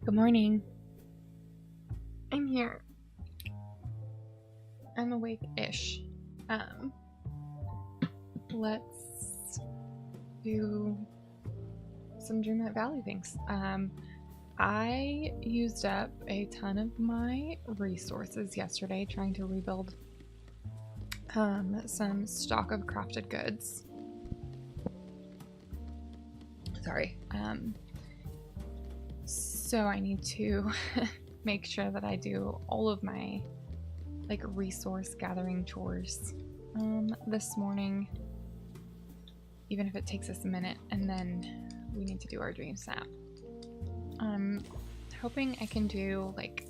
Good morning. I'm here. I'm awake-ish. Let's do some Dreamlight Valley things. I used up a ton of my resources yesterday trying to rebuild some stock of crafted goods. Sorry. So I need to make sure that I do all of my like resource gathering chores this morning, even if it takes us a minute, and then we need to do our dream snap. I'm hoping I can do like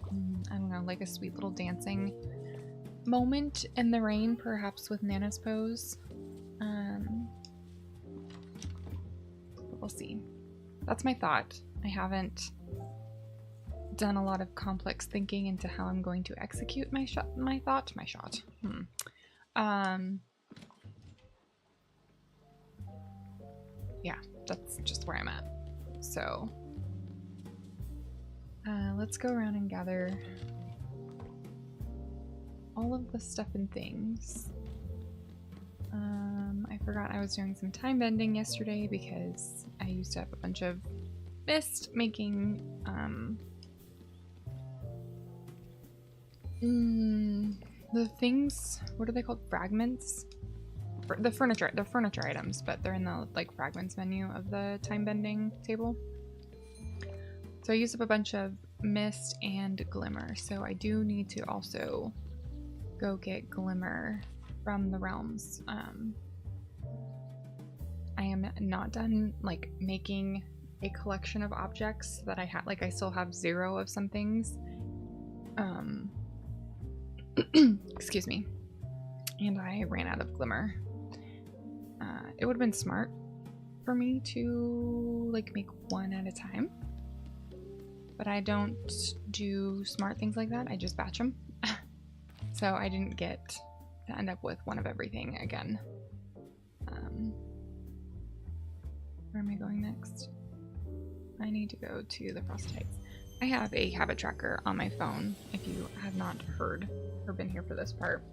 I don't know, like a sweet little dancing moment in the rain, perhaps with Nana's pose. But we'll see. That's my thought. I haven't done a lot of complex thinking into how I'm going to execute my shot. Yeah, that's just where I'm at. So let's go around and gather all of the stuff and things. I forgot I was doing some time bending yesterday because I used up a bunch of mist making the things, what are they called? Fragments? The furniture items, but they're in the like fragments menu of the time bending table. So I used up a bunch of mist and glimmer, so I do need to also go get glimmer from the realms. I am not done like making a collection of objects that I had. Like I still have 0 of some things. Excuse me. And I ran out of glimmer. It would have been smart for me to like make one at a time, but I don't do smart things like that. I just batch them. So I didn't get to end up with one of everything again. Where am I going next? I need to go to the Frostatites. I have a habit tracker on my phone, if you have not heard or been here for this part.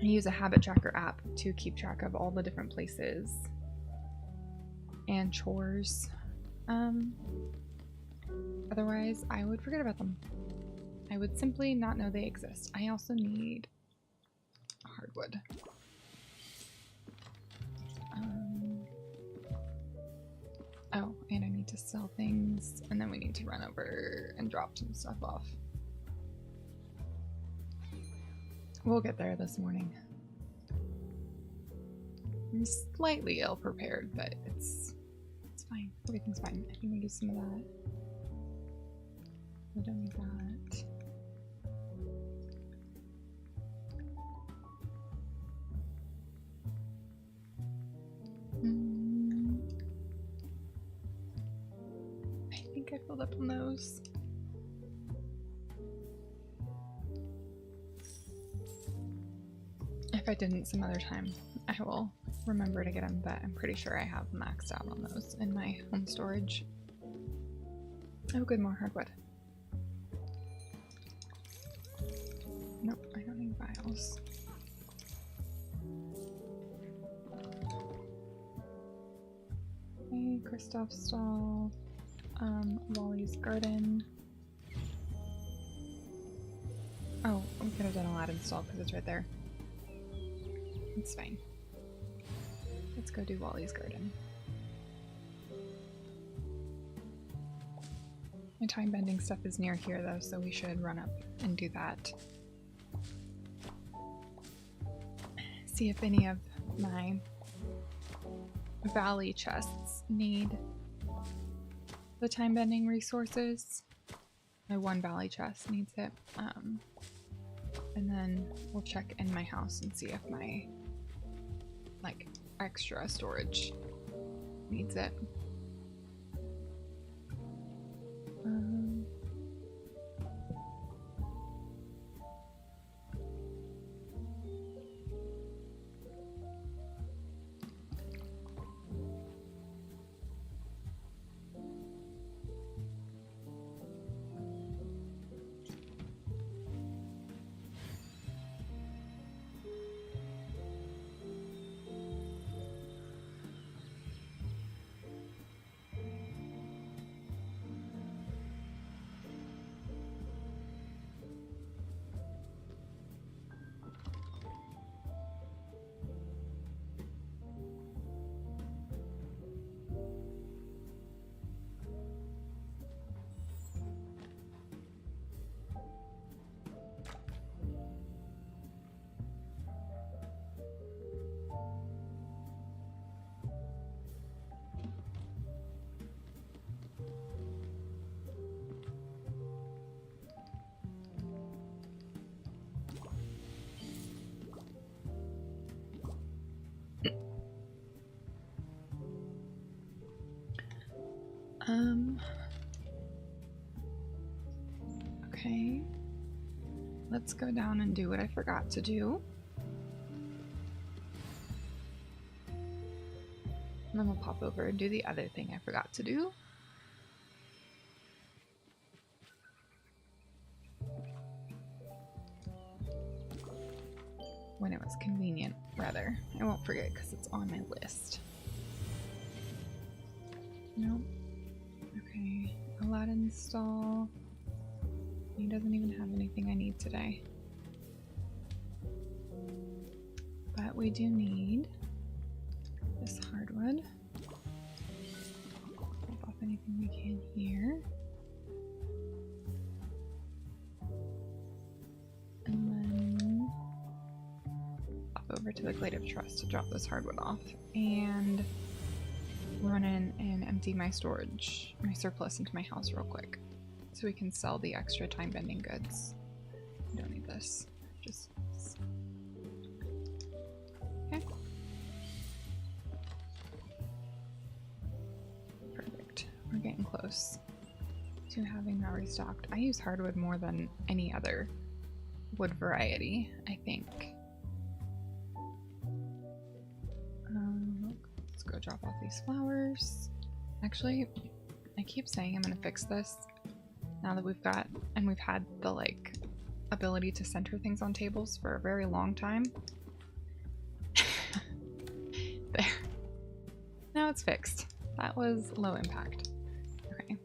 I use a habit tracker app to keep track of all the different places and chores. Otherwise, I would forget about them. I would simply not know they exist. I also need hardwood. Oh, and I need to sell things, and then we need to run over and drop some stuff off. We'll get there this morning. I'm slightly ill-prepared, but it's fine. Everything's fine. I think we do some of that. We don't need that. I think I filled up on those. If I didn't some other time, I will remember to get them, but I'm pretty sure I have maxed out on those in my home storage. Oh good, more hardwood. Nope, I don't need vials. Okay, Kristoff's stall, Wally's garden. Oh, we could have done Aladdin's stall because it's right there. It's fine. Let's go do Wally's garden. My time bending stuff is near here though, so we should run up and do that. See if any of my valley chests need the time bending resources. My one valley chest needs it. And then we'll check in my house and see if my like extra storage needs it. Okay. Let's go down and do what I forgot to do. And then we'll pop over and do the other thing I forgot to do. When it was convenient, rather. I won't forget because it's on my list. Nope. Okay. Aladdin stall. He doesn't even have anything I need today. But we do need this hardwood. Pop off anything we can here. And then pop over to the Glade of Trust to drop this hardwood off. And run in and empty my storage, my surplus into my house real quick. So we can sell the extra time bending goods. We don't need this. Just okay. Perfect. We're getting close to having that restocked. I use hardwood more than any other wood variety, I think. Let's go drop off these flowers. Actually, I keep saying I'm gonna fix this. Now that we've got, and we've had the like ability to center things on tables for a very long time. There. Now it's fixed. That was low impact. Okay.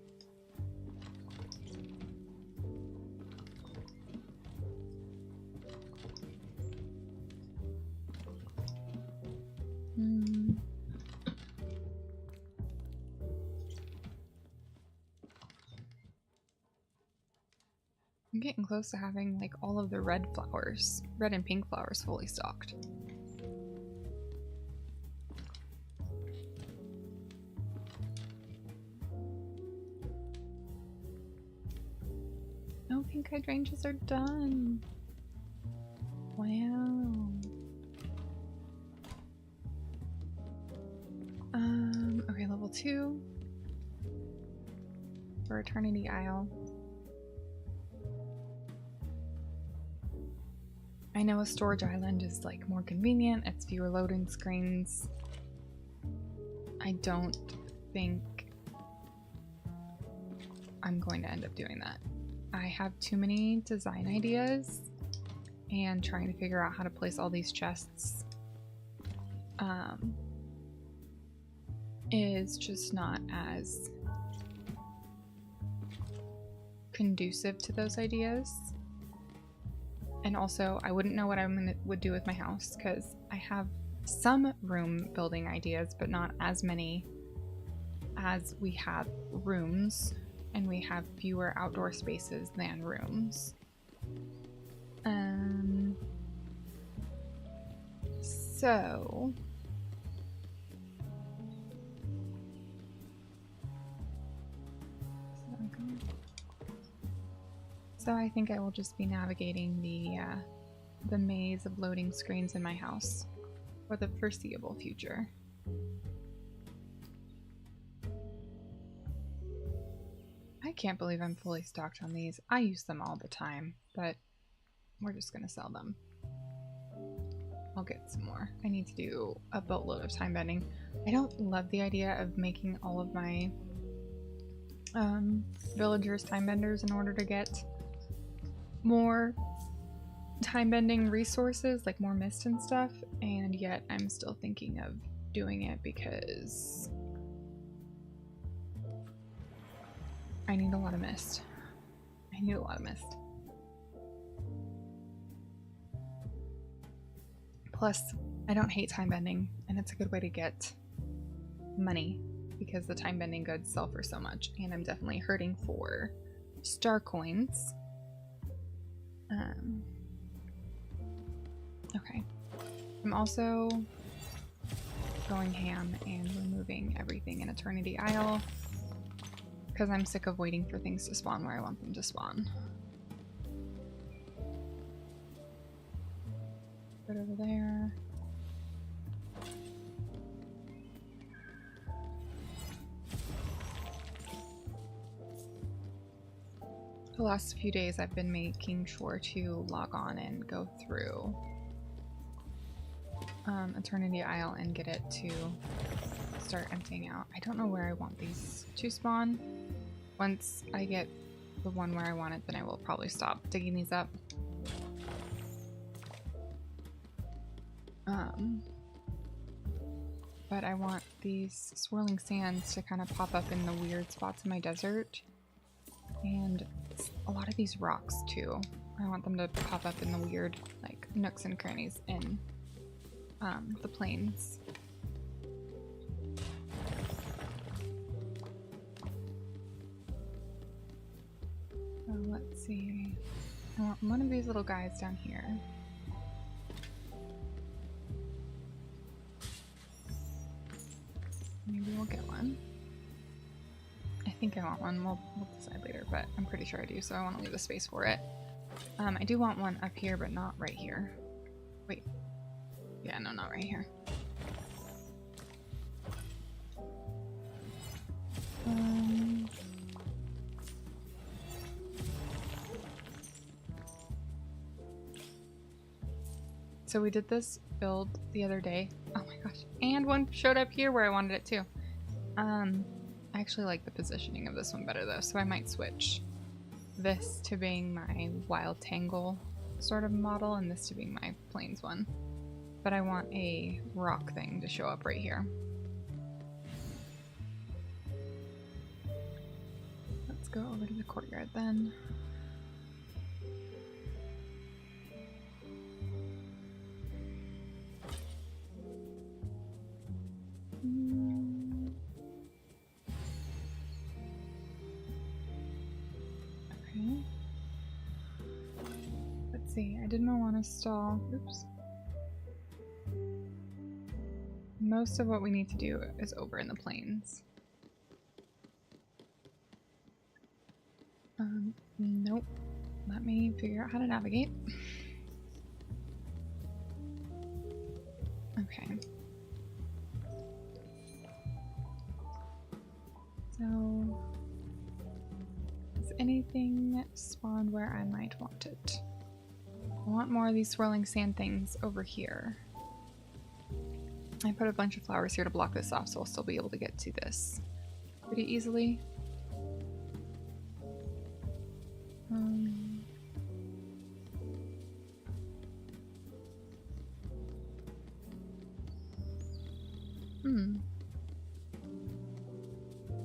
I'm getting close to having like all of the red flowers, red and pink flowers fully stocked. No pink hydrangeas are done. Wow. Okay, level 2 for Eternity Isle. I know a storage island is like more convenient, it's fewer loading screens. I don't think I'm going to end up doing that. I have too many design ideas and trying to figure out how to place all these chests is just not as conducive to those ideas. And also, I wouldn't know what I would do with my house because I have some room building ideas, but not as many as we have rooms and we have fewer outdoor spaces than rooms. So I think I will just be navigating the maze of loading screens in my house for the foreseeable future. I can't believe I'm fully stocked on these. I use them all the time, but we're just gonna sell them. I'll get some more. I need to do a boatload of time bending. I don't love the idea of making all of my villagers time benders in order to get more time bending resources, like more mist and stuff, and yet I'm still thinking of doing it because I need a lot of mist. I need a lot of mist. Plus, I don't hate time bending, and it's a good way to get money because the time bending goods sell for so much, and I'm definitely hurting for star coins. Okay. I'm also going ham and removing everything in Eternity Isle because I'm sick of waiting for things to spawn where I want them to spawn. Right over there. The last few days I've been making sure to log on and go through Eternity Isle and get it to start emptying out. I don't know where I want these to spawn. Once I get the one where I want it, then I will probably stop digging these up. But I want these swirling sands to kind of pop up in the weird spots in my desert. And a lot of these rocks too. I want them to pop up in the weird like nooks and crannies in the plains. So let's see. I want one of these little guys down here. Maybe we'll get one. I think I want one. We'll decide later, but I'm pretty sure I do, so I want to leave a space for it. I do want one up here, but not right here. Wait. Yeah, no, not right here. So we did this build the other day. Oh my gosh. And one showed up here where I wanted it too. I actually like the positioning of this one better though, so I might switch this to being my wild tangle sort of model and this to being my plains one. But I want a rock thing to show up right here. Let's go over to the courtyard then. Okay. Let's see, I didn't want to stall. Oops. Most of what we need to do is over in the plains. Nope. Let me figure out how to navigate. Okay. So, is anything spawned where I might want it? I want more of these swirling sand things over here. I put a bunch of flowers here to block this off, so I'll still be able to get to this pretty easily.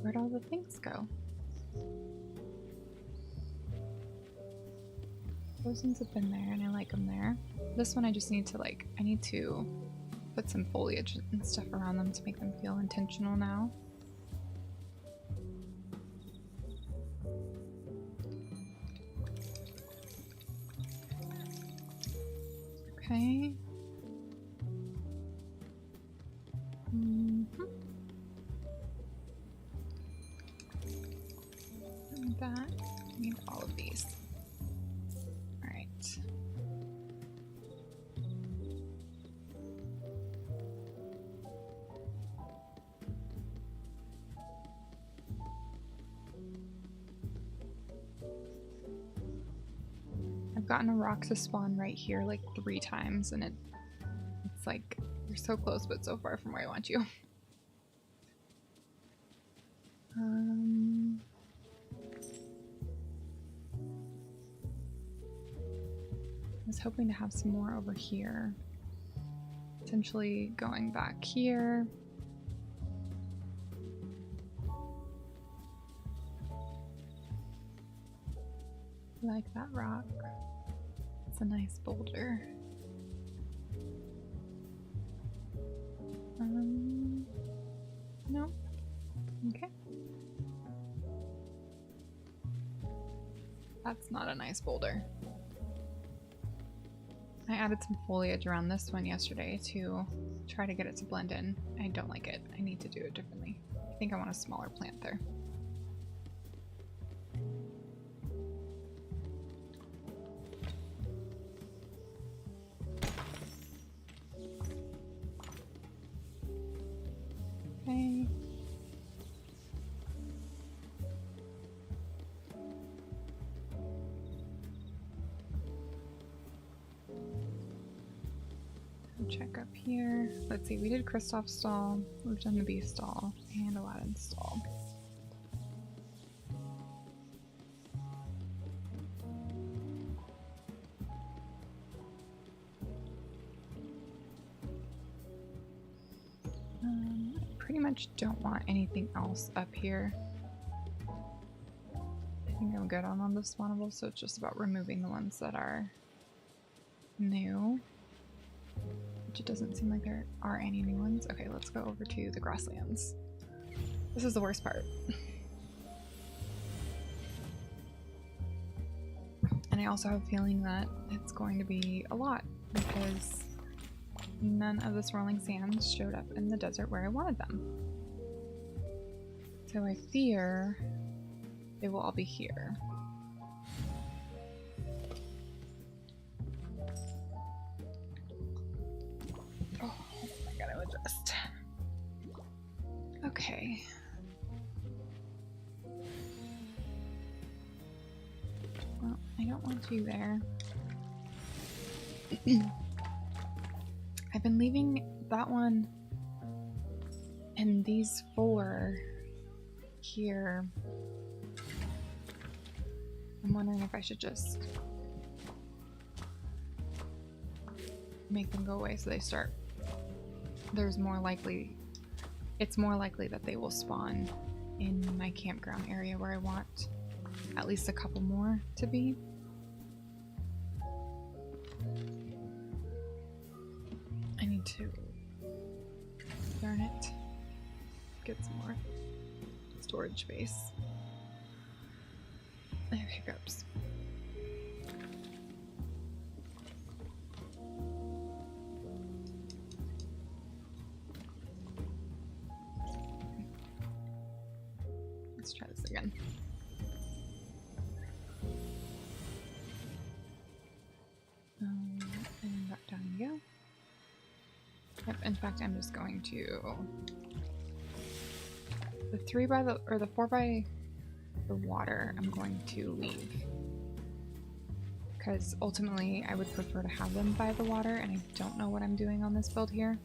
Where'd all the things go? Those ones have been there, and I like them there. This one I just need to I need to put some foliage and stuff around them to make them feel intentional now. Okay. That. Need all of these. All right. I've gotten a rock to spawn right here like 3 times, and it's like you're so close but so far from where I want you. I was hoping to have some more over here. Potentially going back here. I like that rock. It's a nice boulder. No. Okay. That's not a nice boulder. I added some foliage around this one yesterday to try to get it to blend in. I don't like it. I need to do it differently. I think I want a smaller plant there. Okay. Check up here. Let's see, we did Kristoff's stall, we've done the bee stall, and Aladdin's stall. I pretty much don't want anything else up here. I think I'm good on the spawnables, so it's just about removing the ones that are new. Which it doesn't seem like there are any new ones. Okay, let's go over to the grasslands. This is the worst part. And I also have a feeling that it's going to be a lot because none of the swirling sands showed up in the desert where I wanted them. So I fear they will all be here. Okay. Well, I don't want you there. I've been leaving that one and these 4 here. I'm wondering if I should just make them go away so they start. It's more likely that they will spawn in my campground area where I want at least a couple more to be. I need to, darn it, get some more storage space. I have hiccups. Let's try this again. And back down you go. Yep, in fact, I'm just going to the 3 by the, or the 4 by the water, I'm going to leave. Because ultimately I would prefer to have them by the water, and I don't know what I'm doing on this build here.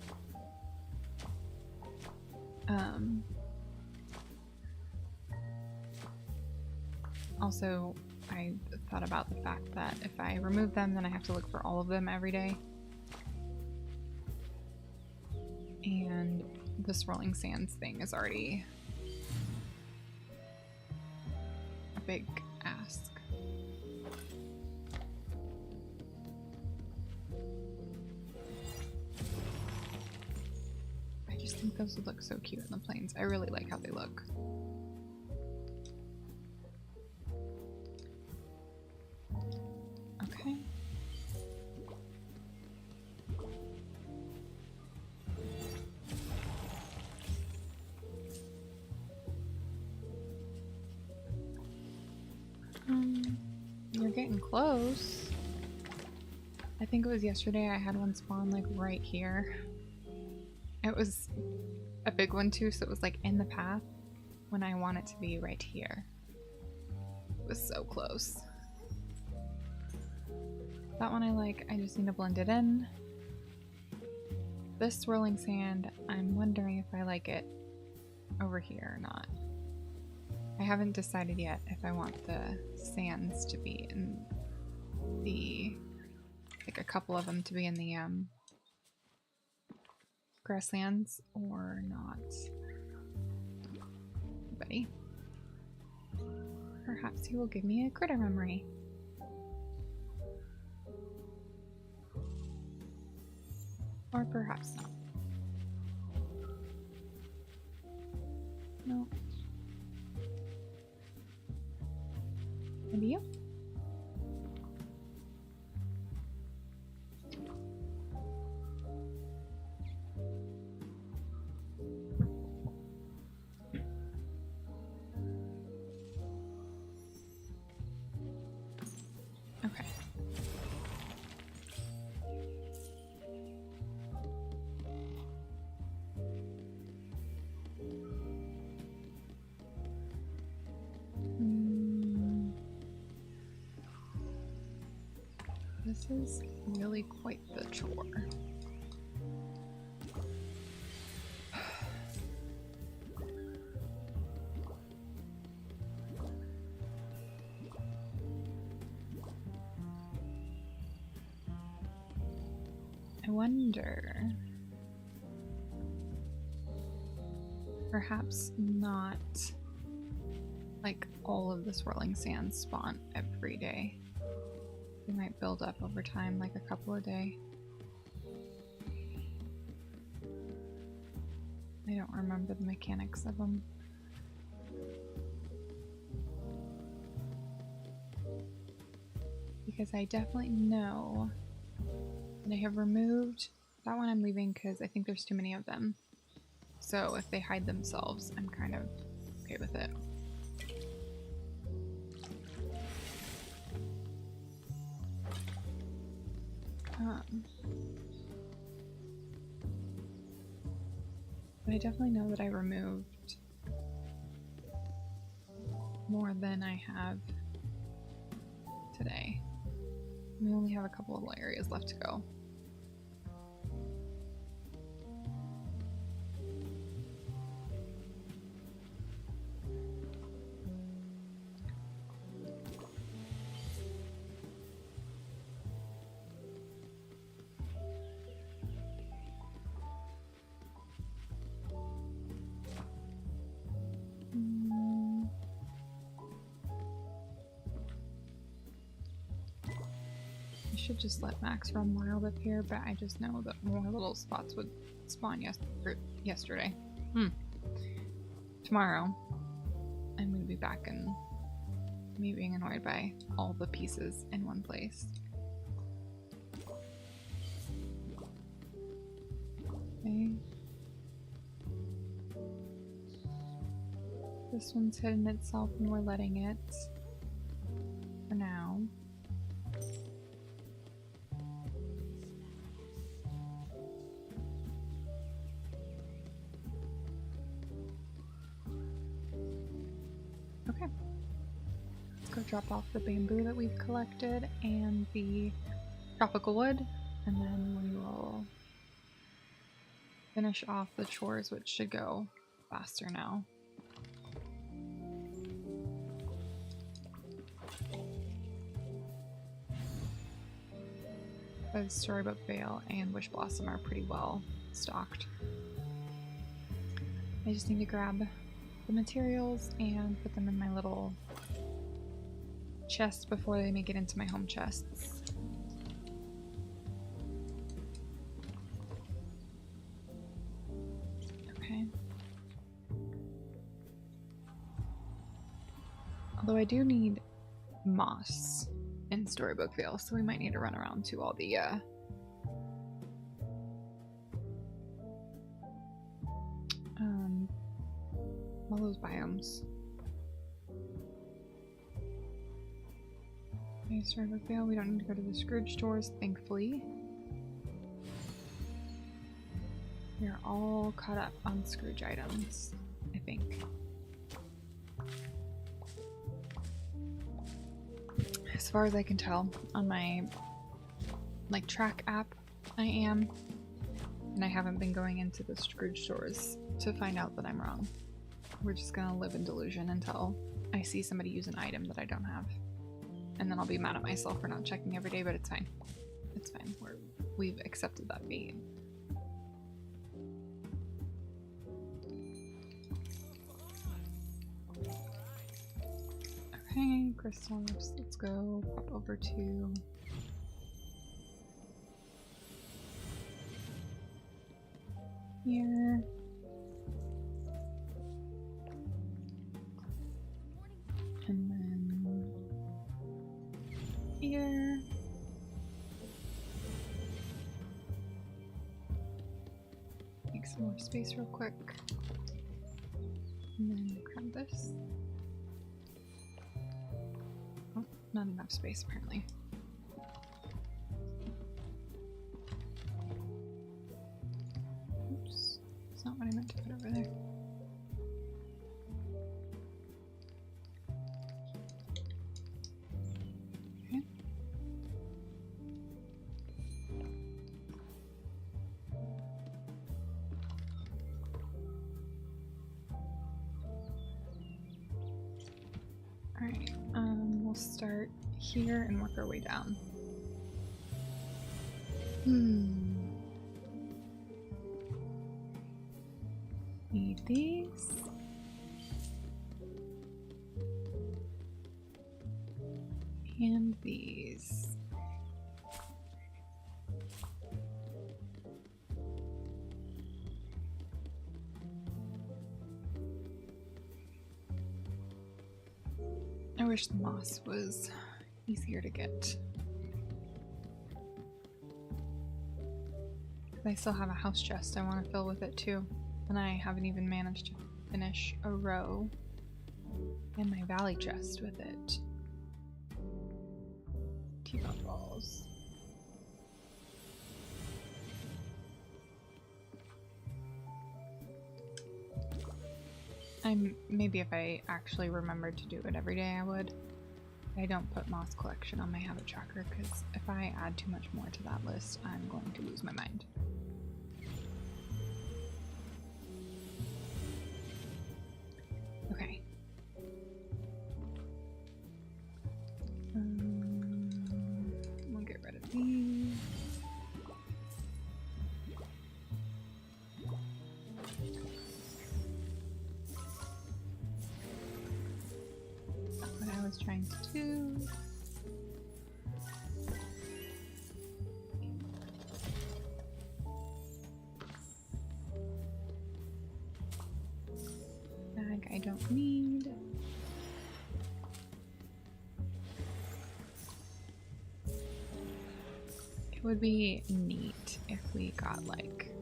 Also, I thought about the fact that if I remove them, then I have to look for all of them every day. And the swirling sands thing is already a big ask. I just think those would look so cute in the plains. I really like how they look. Okay. getting close. I think it was yesterday I had one spawn like right here. It was a big one too, so it was like in the path when I want it to be right here. It was so close. That one I like, I just need to blend it in. This swirling sand, I'm wondering if I like it over here or not. I haven't decided yet if I want the sands to be in the, like a couple of them to be in the grasslands or not. Buddy. Perhaps he will give me a critter memory. Or perhaps not. No. Maybe you? Okay. This is really quite the chore. I wonder, perhaps not like all of the swirling sands spawn every day. They might build up over time, like a couple a day. I don't remember the mechanics of them. Because I definitely know that I have removed that one. I'm leaving because I think there's too many of them. So if they hide themselves, I'm kind of okay with it. But I definitely know that I removed more than I have today. We only have a couple of areas left to go. I should just let Max run wild up here, but I just know that more little spots would spawn yesterday. Tomorrow, I'm going to be back and me being annoyed by all the pieces in one place. Okay. This one's hidden itself and we're letting it for now. Okay. Let's go drop off the bamboo that we've collected and the tropical wood, and then we will finish off the chores, which should go faster now. Both Storybook Vale and Wish Blossom are pretty well stocked. I just need to grab the materials and put them in my little chest before they make it into my home chests. Okay. Although I do need moss in Storybook Vale, so we might need to run around to all the all those biomes. Okay, server fail. We don't need to go to the Scrooge stores, thankfully. We are all caught up on Scrooge items, I think. As far as I can tell, on my like track app, I am. And I haven't been going into the Scrooge stores to find out that I'm wrong. We're just gonna live in delusion until I see somebody use an item that I don't have. And then I'll be mad at myself for not checking every day, but it's fine. It's fine. We've accepted that fate. Okay, crystals. Let's go pop over to here. And then here. Make some more space real quick. And then grab this. Oh, not enough space apparently. Oops, that's not what I meant to put over there. Okay. Alright, we'll start here and work our way down. Need these. And these. I wish the moss was easier to get. I still have a house chest I want to fill with it too. And I haven't even managed to finish a row in my valley chest with it. Teapot balls. Maybe if I actually remembered to do it every day I would. I don't put moss collection on my habit tracker because if I add too much more to that list, I'm going to lose my mind. Okay. We'll get rid of these. That's what I was trying to do. Bag I don't need. It would be neat if we got like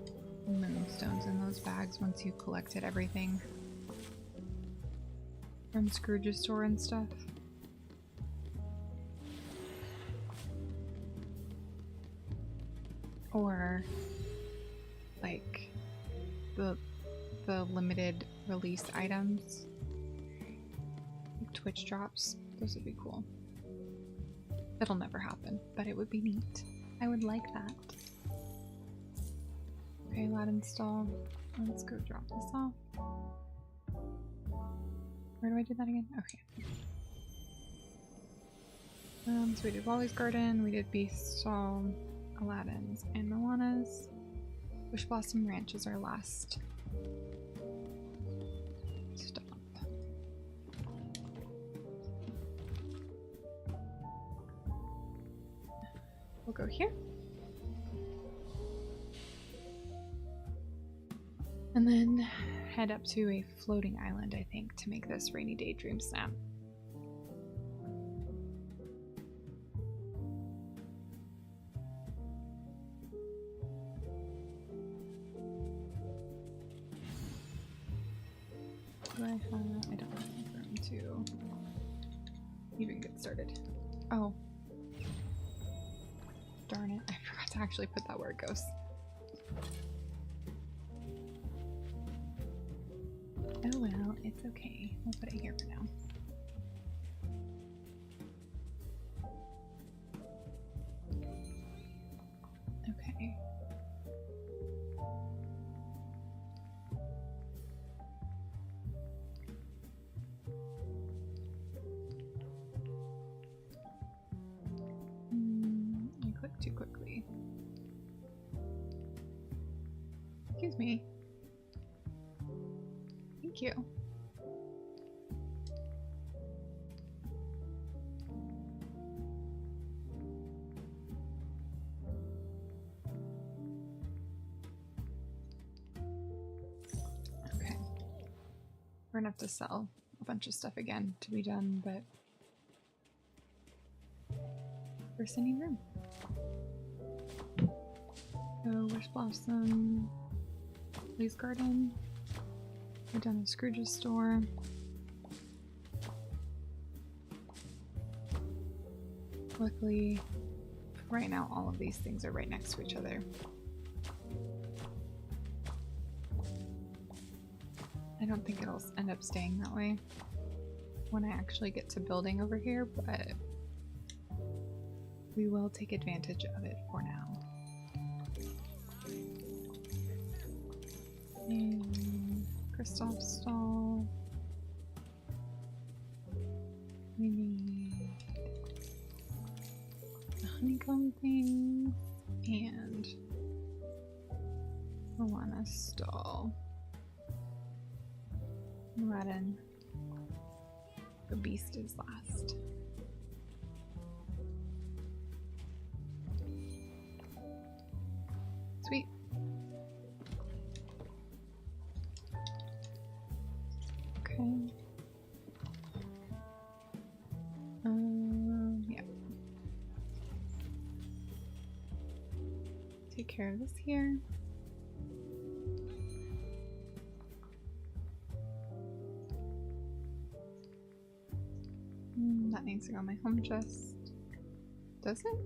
moonstones in those bags once you collected everything from Scrooge's store and stuff. Or like the limited release items, like Twitch drops. Those would be cool. That'll never happen, but it would be neat. I would like that. Okay, lad install. Let's go drop this off. Where do I do that again? Okay. So we did Wally's Garden, we did Beast Stall, Aladdin's, and Moana's. Wish Blossom Ranch is our last stop. We'll go here. And then head up to a floating island, I think, to make this rainy day dream snap. Do I have, I don't have enough room to even get started. Oh, actually put that where it goes. Oh well, it's okay. We'll put it here for now. Okay. I clicked too quickly. Excuse me. Thank you. Okay. We're gonna have to sell a bunch of stuff again to be done, but first I need room. So Wish Blossom, Lee's Garden. We're done at Scrooge's store. Luckily, right now all of these things are right next to each other. I don't think it'll end up staying that way when I actually get to building over here, but we will take advantage of it for now. And Kristoff's stall. We need the honeycomb things and Moana's stall. Aladdin. The beast is last. Sweet. Okay. Yeah. Take care of this here. That needs to go in my home chest. Does it?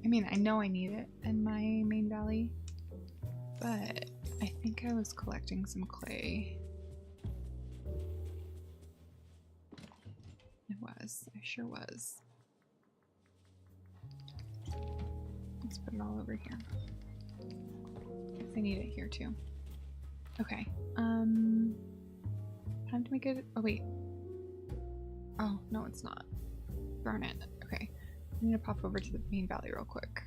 I mean, I know I need it in my main valley, but I think I was collecting some clay. It was. I sure was. Let's put it all over here. Guess I need it here too. Okay. Time to make it. Oh wait. Oh no, it's not. Darn it. Okay. I need to pop over to the main valley real quick.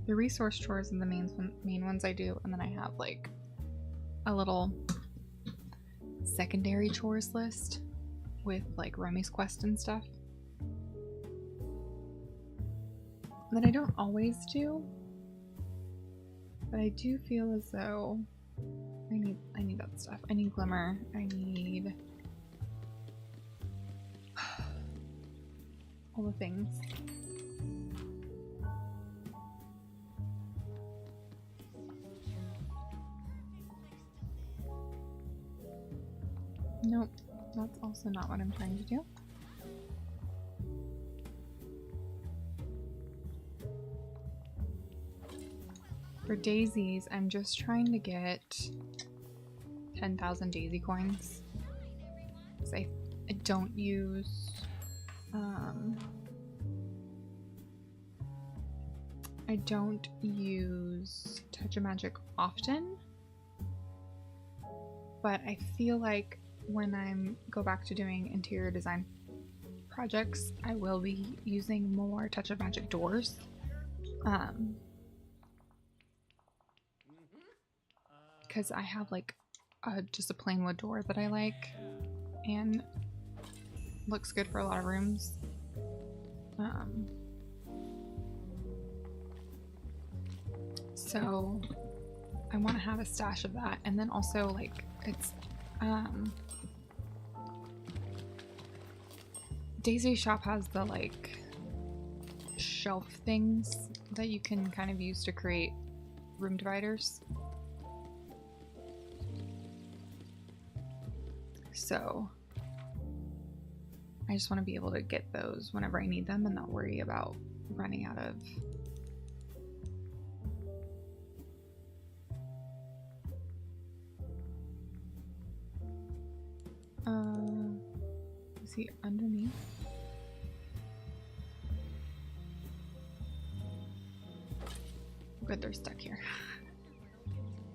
The resource chores are the main ones I do, and then I have like a little secondary chores list with like Romy's quest and stuff that I don't always do, but I do feel as though I need that stuff. I need Glimmer. I need all the things. Nope, that's also not what I'm trying to do. For daisies, I'm just trying to get 10,000 daisy coins. Because I don't use Touch of Magic often, but I feel like when I go back to doing interior design projects, I will be using more Touch of Magic doors. Because I have like just a plain wood door that I like and looks good for a lot of rooms. So I want to have a stash of that, and then also like it's Daisy Shop has the like shelf things that you can kind of use to create room dividers. So I just want to be able to get those whenever I need them and not worry about running out of is he underneath? Good, they're stuck here.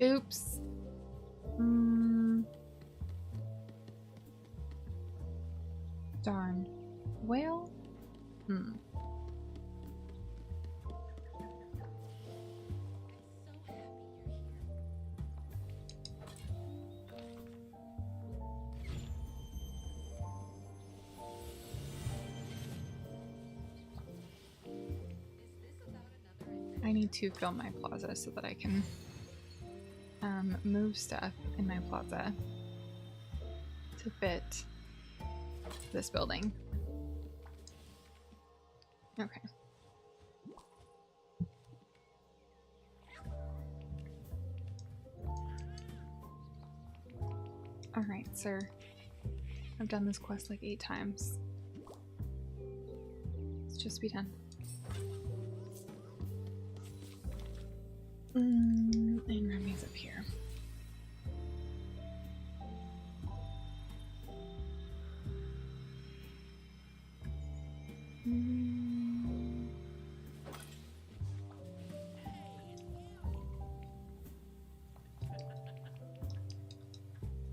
Oops. Darn. Well, I need to fill my plaza so that I can move stuff in my plaza to fit this building. Okay. All right, sir. I've done this quest like 8 times. Let's just be done. And Remy's up here.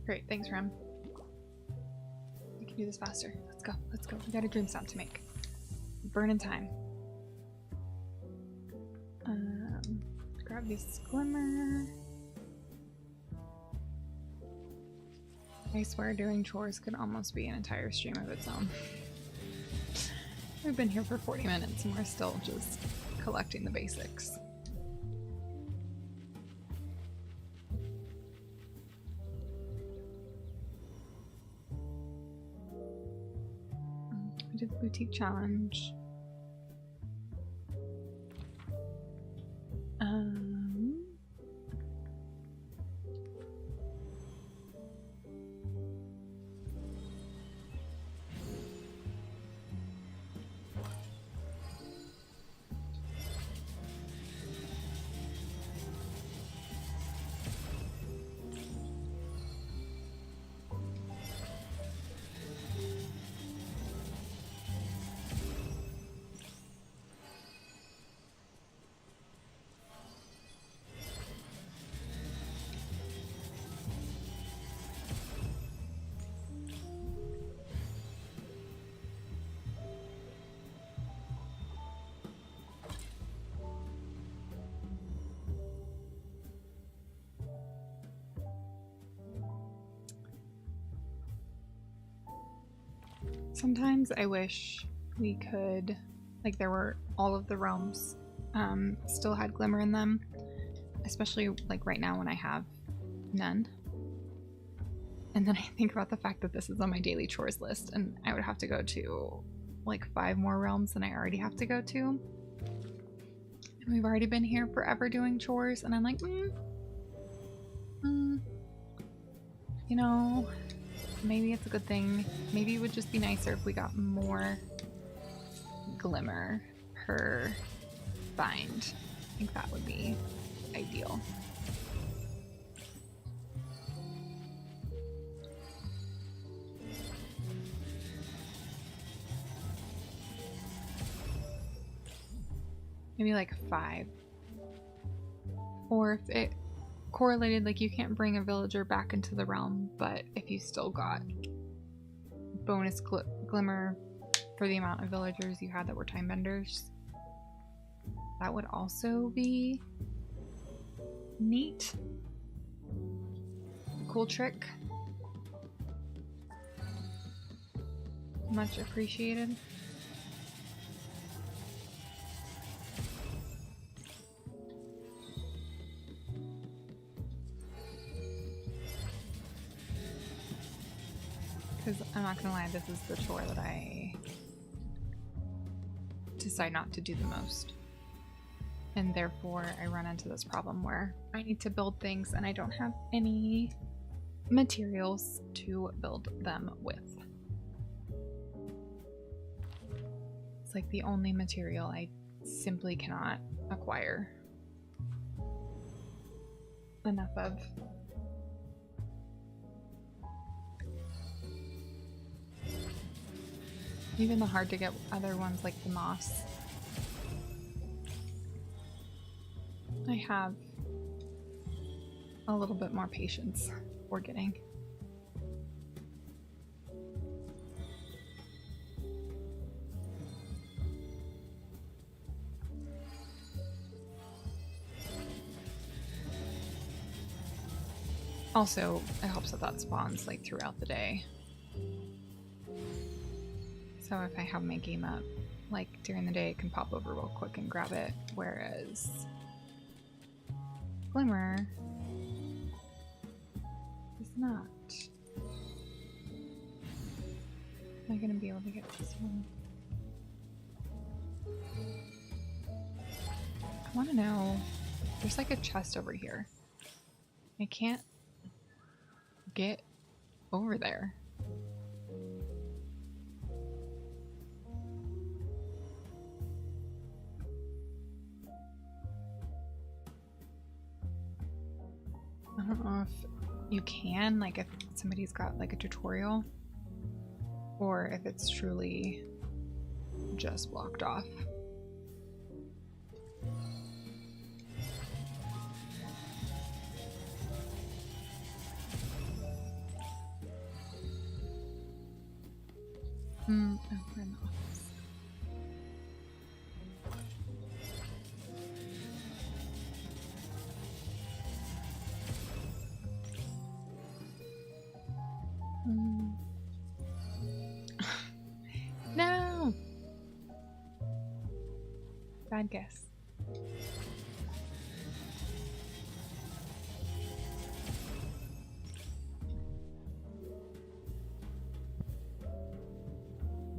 Great, thanks, Rem. We can do this faster. Let's go, let's go. We got a dream snap to make. Burning time. Grab this glimmer. I swear doing chores could almost be an entire stream of its own. We've been here for 40 minutes and we're still just collecting the basics. We did the boutique challenge. Sometimes I wish we could, like, there were all of the realms still had glimmer in them, especially like right now when I have none. And then I think about the fact that this is on my daily chores list and I would have to go to like 5 more realms than I already have to go to. And we've already been here forever doing chores and I'm like, you know, maybe it's a good thing. Maybe it would just be nicer if we got more glimmer per find. I think that would be ideal. Maybe like 5. Or if it correlated, like you can't bring a villager back into the realm, but if you still got bonus glimmer for the amount of villagers you had that were time benders, that would also be neat. Cool trick. Much appreciated. Because I'm not gonna lie, this is the chore that I decide not to do the most. And therefore I run into this problem where I need to build things and I don't have any materials to build them with. It's like the only material I simply cannot acquire enough of. Even the hard to get other ones like the moss. I have a little bit more patience for getting. Also, it helps that spawns like throughout the day. So if I have my game up, like during the day, I can pop over real quick and grab it, whereas Glimmer is not. Am I gonna be able to get this one? I wanna know, there's like a chest over here. I can't get over there. I don't know if you can, like if somebody's got like a tutorial, or if it's truly just blocked off. Oh, we're in the office. No! Bad guess.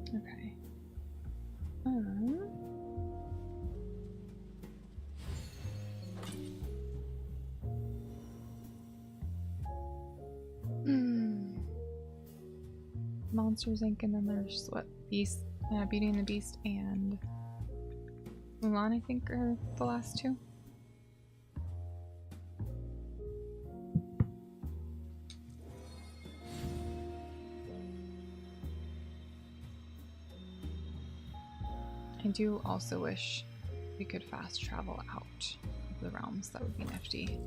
Okay. Monsters Inc. and then there's what? Beast, Beauty and the Beast and Mulan, I think, are the last two. I do also wish we could fast travel out of the realms. That would be nifty.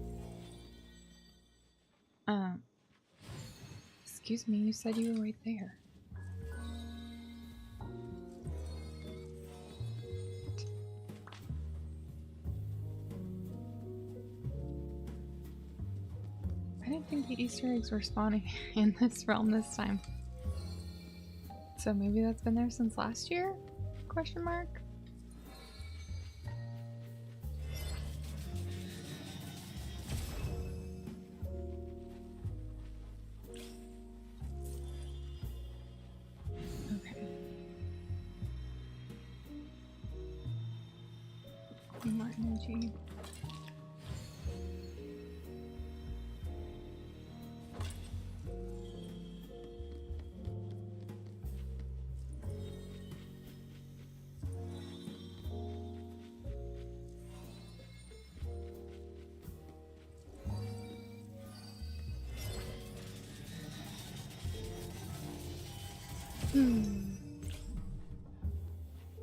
Excuse me, you said you were right there. I didn't think the Easter eggs were spawning in this realm this time. So maybe that's been there since last year? Question mark? Okay. More energy.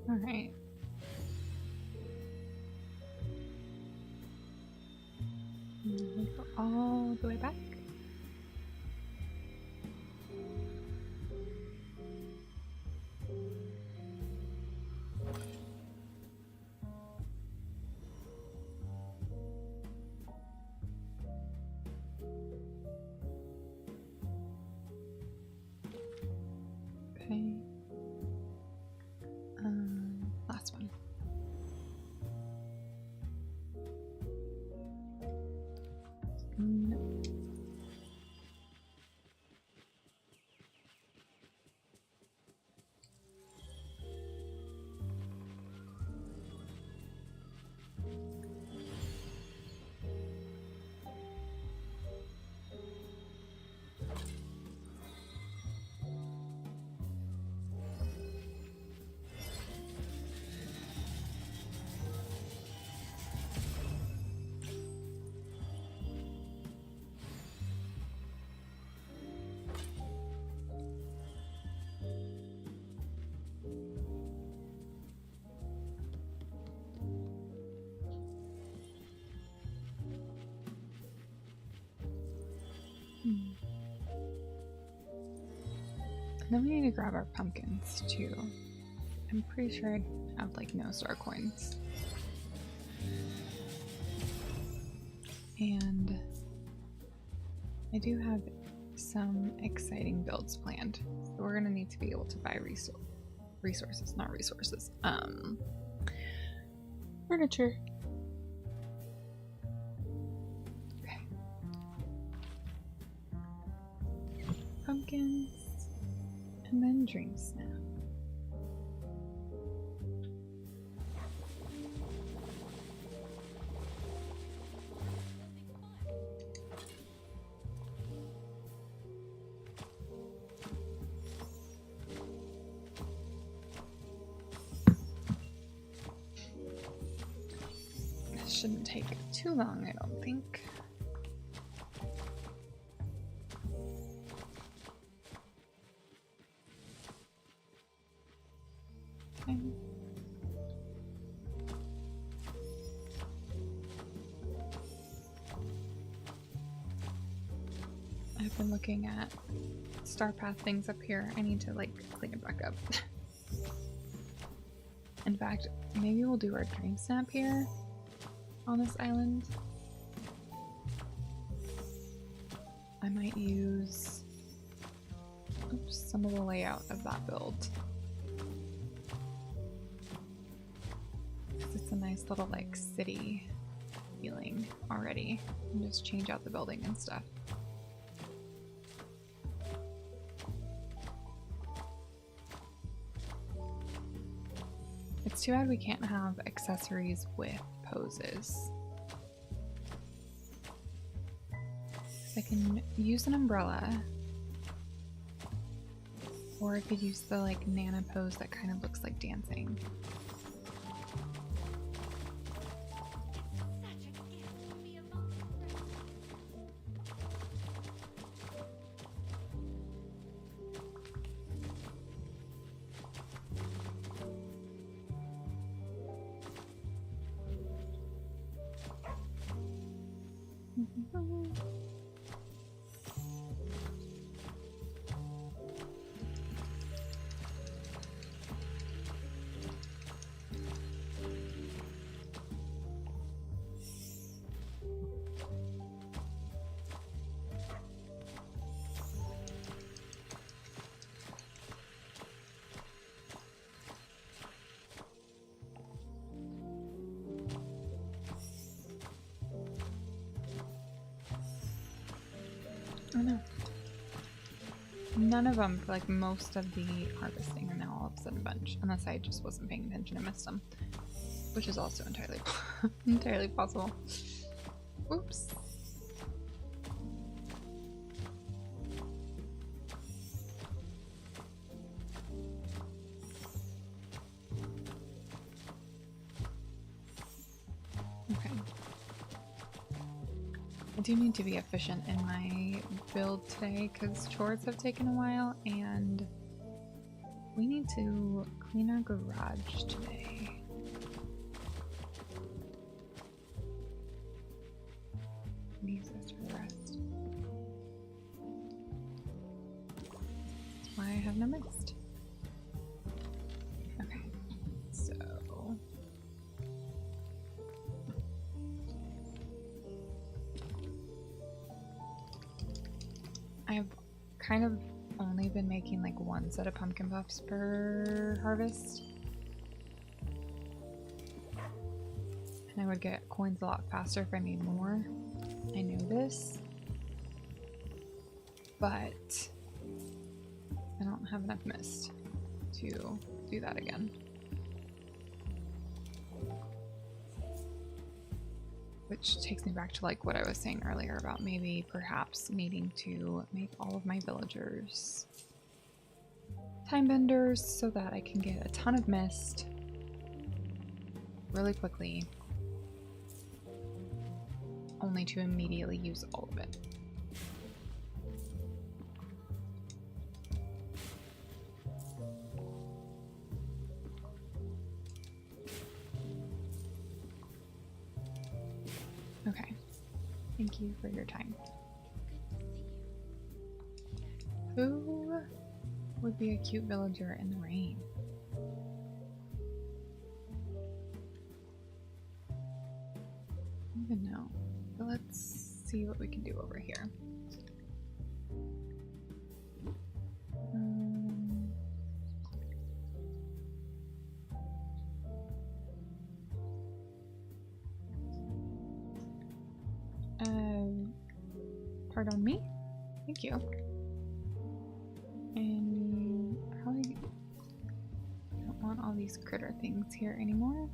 All right. We go all the way back. Okay. And then we need to grab our pumpkins too. I'm pretty sure I have like no star coins. And I do have some exciting builds planned. So we're gonna need to be able to buy resources, not resources. Furniture. Okay. Pumpkins. And then dreamsnap. Shouldn't take too long, I don't think. Okay. I've been looking at star path things up here. I need to like clean it back up. In fact, maybe we'll do our dream snap here on this island. I might use some of the layout of that build. It's a nice little like city feeling already. And just change out the building and stuff. It's too bad we can't have accessories with poses. I can use an umbrella, or I could use the like Nana pose that kind of looks like dancing. Oh no. None of them for like most of the harvesting are now all of a sudden bunch, unless I just wasn't paying attention and missed them, which is also entirely entirely possible. Oops. Okay. I do need to be efficient in my build today because chores have taken a while and we need to clean our garage today. Use this for the rest. That's why I have no mist. Okay, so I've kind of only been making like one set of pumpkin puffs per harvest. And I would get coins a lot faster if I made more. I knew this. But I don't have enough mist to do that again. Which takes me back to like what I was saying earlier about maybe perhaps needing to make all of my villagers time benders so that I can get a ton of mist really quickly, only to immediately use all of it. Okay, thank you for your time. Who would be a cute villager in the rain? I don't even know. But let's see what we can do over here. Pardon me? Thank you. And probably don't want all these critter things here anymore.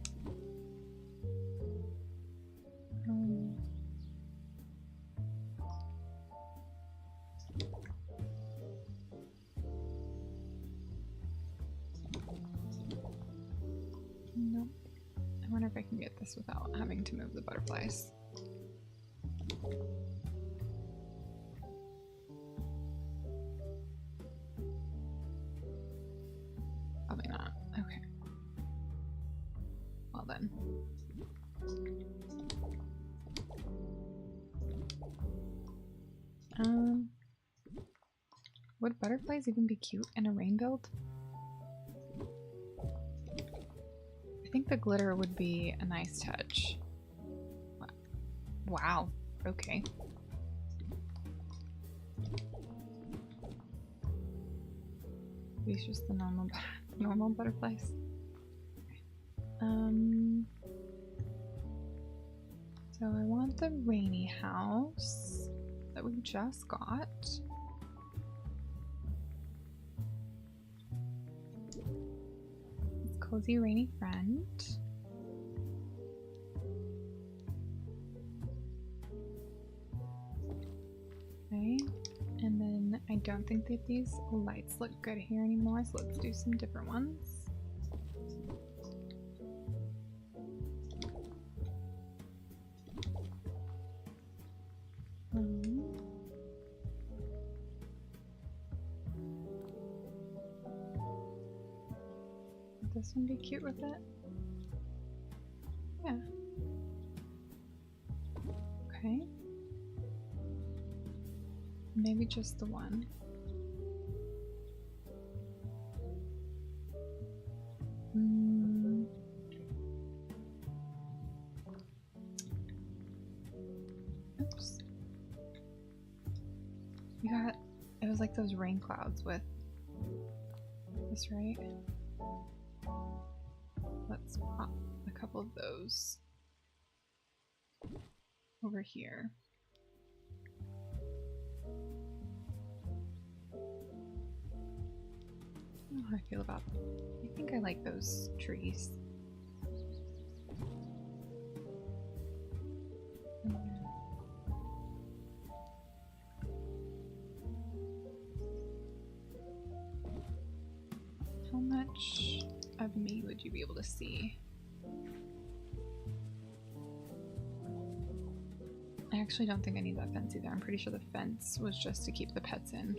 Nope. I wonder if I can get this without having to move the butterflies. Probably not. Okay. Well then. Would butterflies even be cute in a rain build? I think the glitter would be a nice touch. Wow. Okay. These just the normal butterflies. So I want the rainy house that we just got. It's cozy rainy friend. Okay, and then I don't think that these lights look good here anymore, so let's do some different ones. Would this one be cute with it? Yeah. Okay. Maybe just the one. Oops. You got, it was like those rain clouds with this, right? Let's pop a couple of those over here. I don't know how I feel about them. I think I like those trees. How much of me would you be able to see? I actually don't think I need that fence either. I'm pretty sure the fence was just to keep the pets in.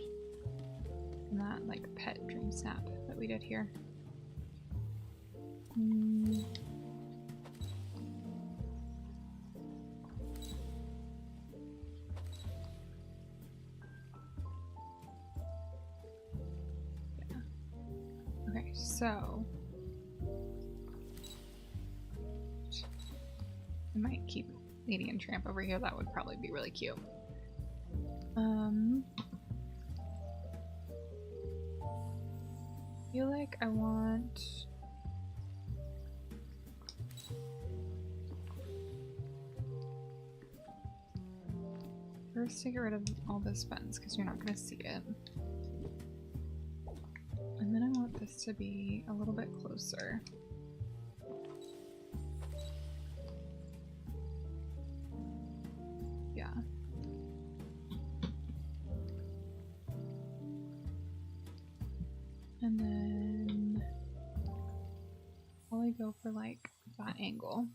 And that like pet dream snap that we did here. Yeah. Okay, so I might keep Lady and Tramp over here. That would probably be really cute. I feel like I want first to get rid of all this fence because you're not going to see it. And then I want this to be a little bit closer. Yeah. And then probably go for like that angle.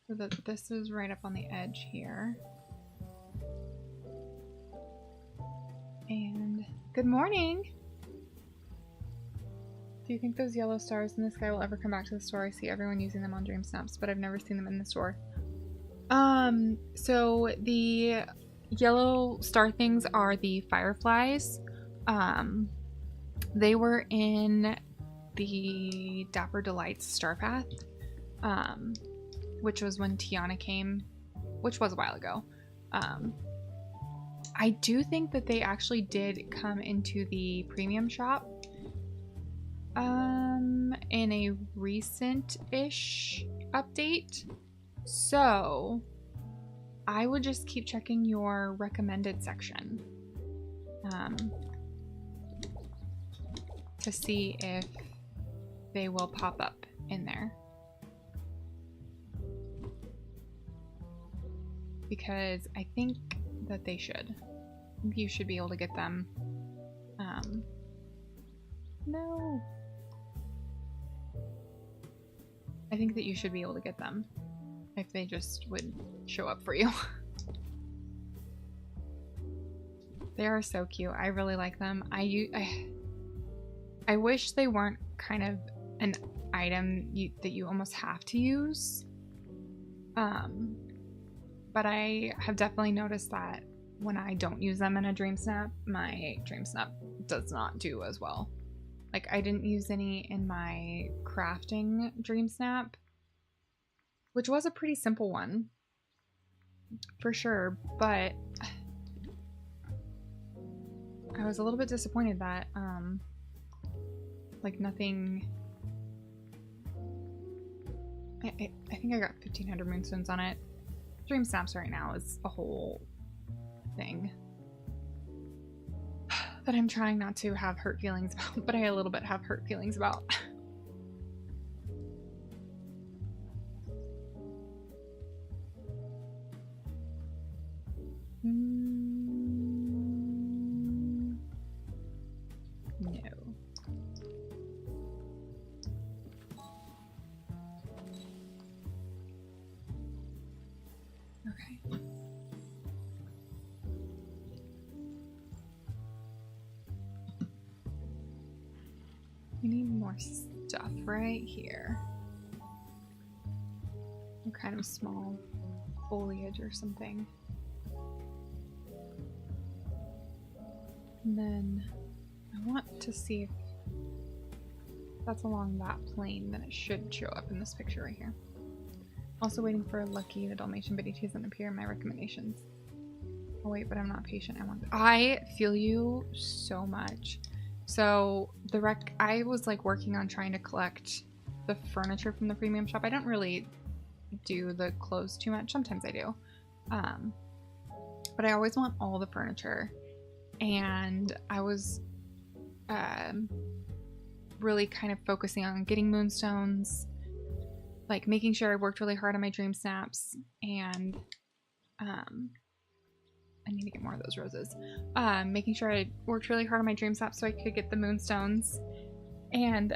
So that this is right up on the edge here. And good morning! Do you think those yellow stars in the sky will ever come back to the store? I see everyone using them on dream snaps, but I've never seen them in the store. So the yellow star things are the fireflies. They were in the Dapper Delights Star Path, which was when Tiana came, which was a while ago. I do think that they actually did come into the premium shop in a recent-ish update. So I would just keep checking your recommended section to see if they will pop up in there. Because I think that they should. I think you should be able to get them. No. I think that you should be able to get them if they just would show up for you. They are so cute. I really like them. I wish they weren't kind of an item that you almost have to use. But I have definitely noticed that when I don't use them in a DreamSnap, my DreamSnap does not do as well. Like, I didn't use any in my crafting DreamSnap, which was a pretty simple one, for sure, but I was a little bit disappointed that, like, nothing... I think I got 1,500 moonstones on it. DreamSnaps right now is a whole thing that I'm trying not to have hurt feelings about, but I a little bit have hurt feelings about. No. Okay. We need more stuff right here. Some kind of small foliage or something. And then I want to see if that's along that plane, then it should show up in this picture right here. Also waiting for Lucky the Dalmatian, but he doesn't appear in my recommendations. Oh wait, but I'm not patient. I feel you so much. So I was like working on trying to collect the furniture from the premium shop. I don't really do the clothes too much. Sometimes I do. But I always want all the furniture. And I was really kind of focusing on getting moonstones, like making sure I worked really hard on my dream snaps, and I need to get more of those roses. Making sure I worked really hard on my dream snaps so I could get the moonstones. And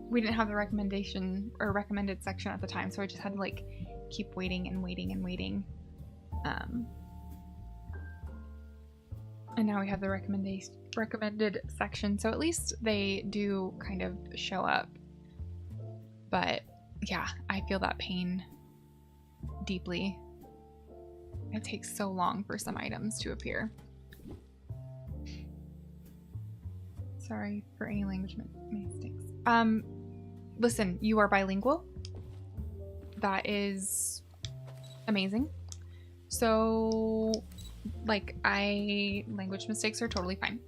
we didn't have the recommendation or recommended section at the time, so I just had to like keep waiting and waiting and waiting. And now we have the recommended section, so at least they do kind of show up. But yeah, I feel that pain deeply. It takes so long for some items to appear. Sorry for any language mistakes. Listen, you are bilingual. That is amazing. So, like, language mistakes are totally fine.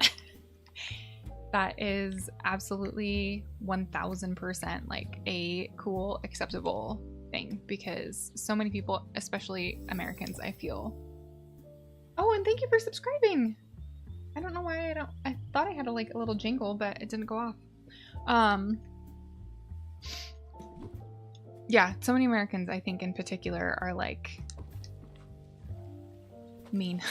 That is absolutely 1000% like a cool, acceptable thing, because so many people, especially Americans, I feel. Oh, and thank you for subscribing. I don't know why I thought I had a little jingle, but it didn't go off. Yeah, so many Americans, I think in particular, are like mean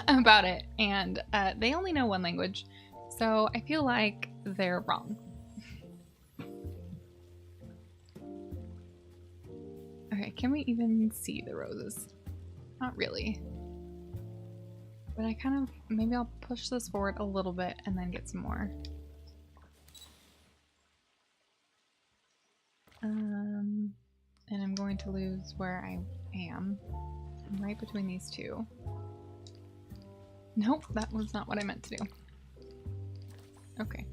about it, and they only know one language, so I feel like they're wrong. Okay, can we even see the roses? Not really. But I kind of, maybe I'll push this forward a little bit and then get some more. And I'm going to lose where I am. I'm right between these two. Nope, that was not what I meant to do. Okay.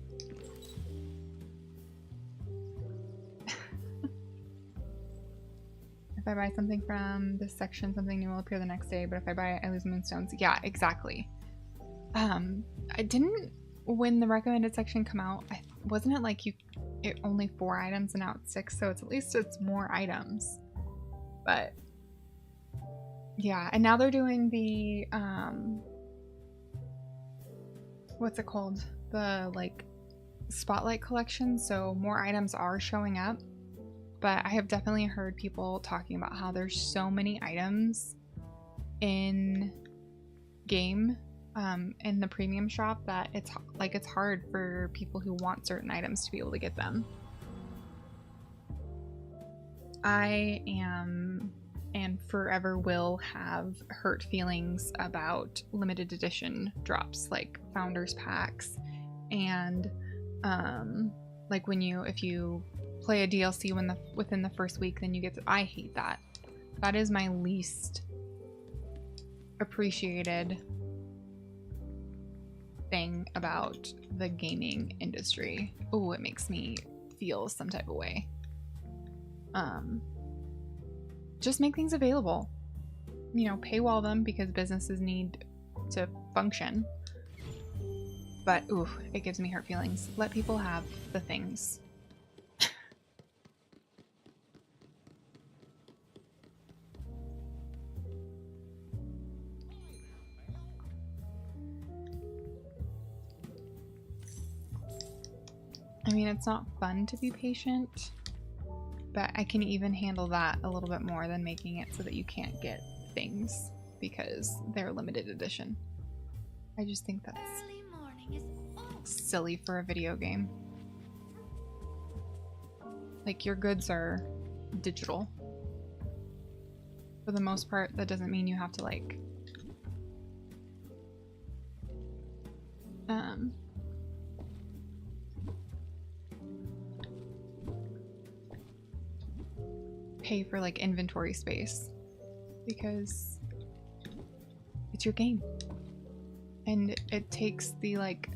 If I buy something from this section, something new will appear the next day, but if I buy it, I lose moonstones. Yeah, exactly. I didn't, when the recommended section come out, wasn't it like it only 4 items and now it's 6, so at least it's more items. But yeah, and now they're doing the what's it called? The like spotlight collection, so more items are showing up. But I have definitely heard people talking about how there's so many items in game in the premium shop that it's hard for people who want certain items to be able to get them. I am and forever will have hurt feelings about limited edition drops like founders packs and like if you play a DLC within the first week, then you get to, I hate that. That is my least appreciated thing about the gaming industry. Oh, it makes me feel some type of way. Just make things available. You know, paywall them because businesses need to function. But ooh, it gives me hurt feelings. Let people have the things. I mean, it's not fun to be patient, but I can even handle that a little bit more than making it so that you can't get things because they're limited edition. I just think that's silly for a video game. Like, your goods are digital. For the most part, that doesn't mean you have to, like, pay for, like, inventory space because it's your game. And it takes the, like,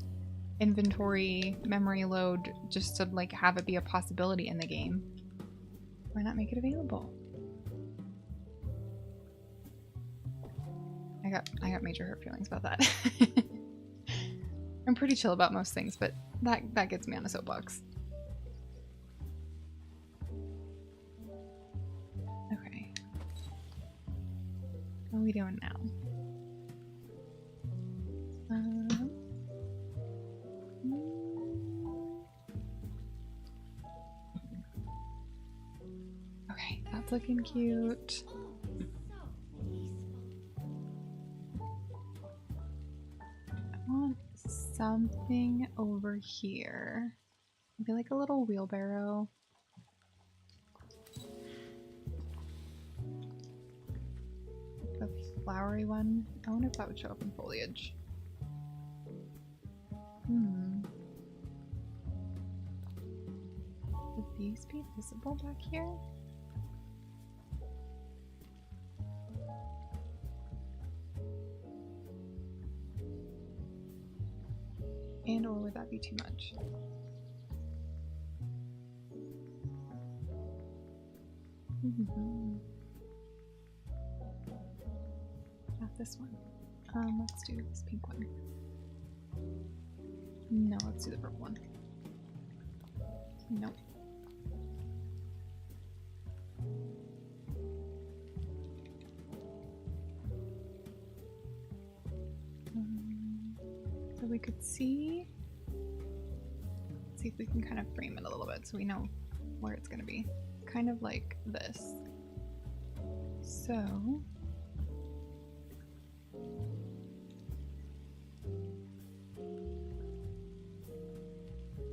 inventory memory load just to, like, have it be a possibility in the game. Why not make it available? I got major hurt feelings about that. I'm pretty chill about most things, but that gets me on a soapbox. Okay. What are we doing now? Okay, that's looking cute. I want something over here. Maybe like a little wheelbarrow. The flowery one. I wonder if that would show up in foliage. Would these be visible back here? And or would that be too much? Not this one. Let's do this pink one. No, let's do the purple one. Nope. So we could see if we can kind of frame it a little bit so we know where it's gonna be. Kind of like this. So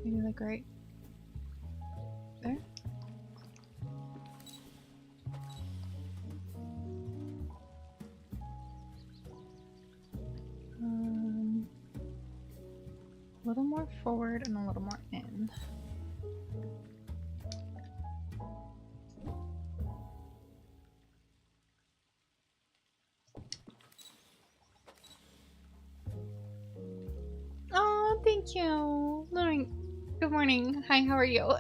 maybe like right there. A little more forward and a little more in. Oh, thank you. Good morning. Hi, how are you?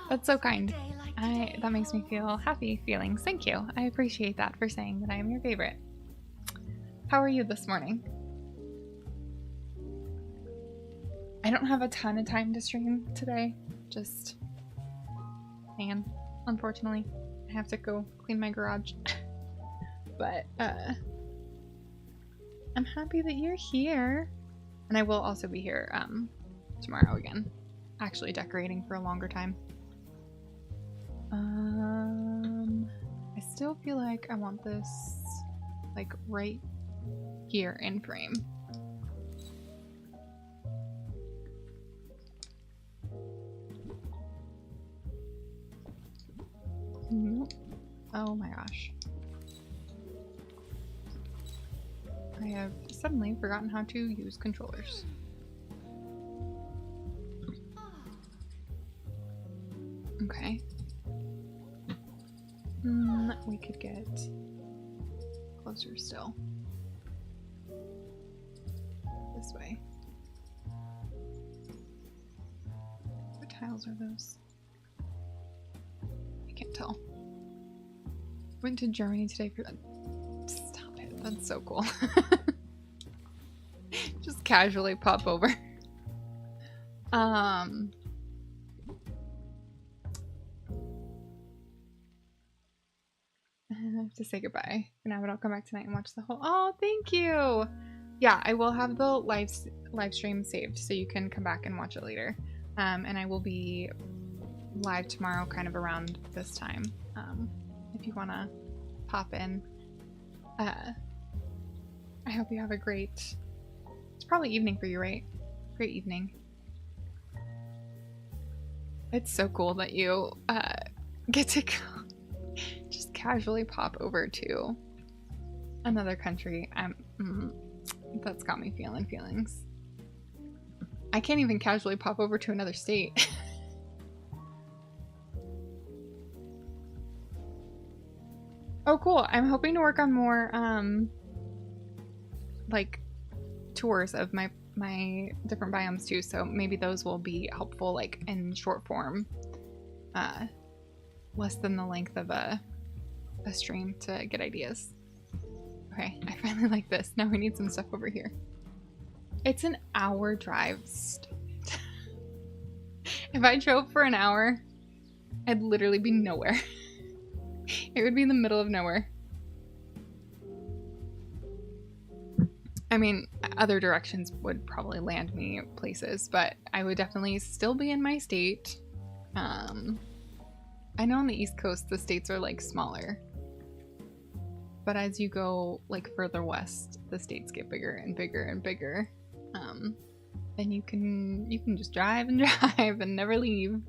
That's so kind. That makes me feel happy feelings. Thank you. I appreciate that for saying that I am your favorite. How are you this morning? I don't have a ton of time to stream today. Just, man, unfortunately, I have to go clean my garage. But, I'm happy that you're here. And I will also be here, tomorrow again. Actually decorating for a longer time. I still feel like I want this, like, right here in frame. Nope. Oh my gosh. I have suddenly forgotten how to use controllers. Okay. We could get closer still. This way. What tiles are those? I can't tell. Went to Germany today for that. Stop it. That's so cool. Just casually pop over. I have to say goodbye for now, but I'll come back tonight and watch the whole. Oh, thank you. Yeah, I will have the live stream saved, so you can come back and watch it later. And I will be live tomorrow, kind of around this time. If you want to pop in. I hope you have a great. It's probably evening for you, right? Great evening. It's so cool that you get to go. Just casually pop over to another country. That's got me feeling feelings. I can't even casually pop over to another state. Oh, cool. I'm hoping to work on more, like, tours of my different biomes too, so maybe those will be helpful, like, in short form. Less than the length of a stream to get ideas. Okay, I finally like this. Now we need some stuff over here. It's an hour drive. If I drove for an hour, I'd literally be nowhere. It would be in the middle of nowhere. I mean, other directions would probably land me places, but I would definitely still be in my state. I know on the East Coast the states are like smaller, but as you go like further west, the states get bigger and bigger and bigger. And you can just drive and drive and never leave.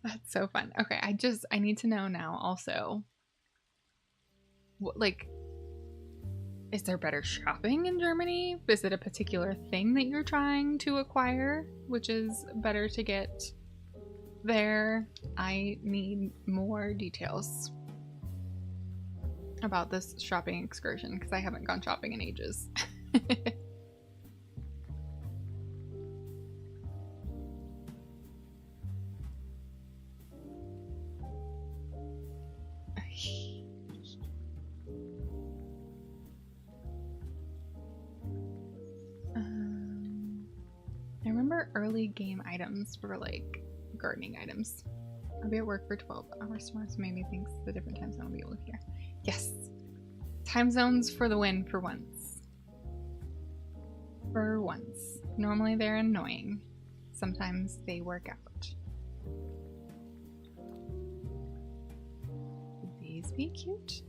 That's so fun. Okay, I need to know now also. What, like, is there better shopping in Germany? Is it a particular thing that you're trying to acquire, which is better to get there? I need more details about this shopping excursion because I haven't gone shopping in ages. I remember early game items were like gardening items. I'll be at work for 12 hours tomorrow, so maybe thinks the different time zone will be able to hear. Yes! Time zones for the win for once. For once. Normally they're annoying. Sometimes they work out. Would these be cute?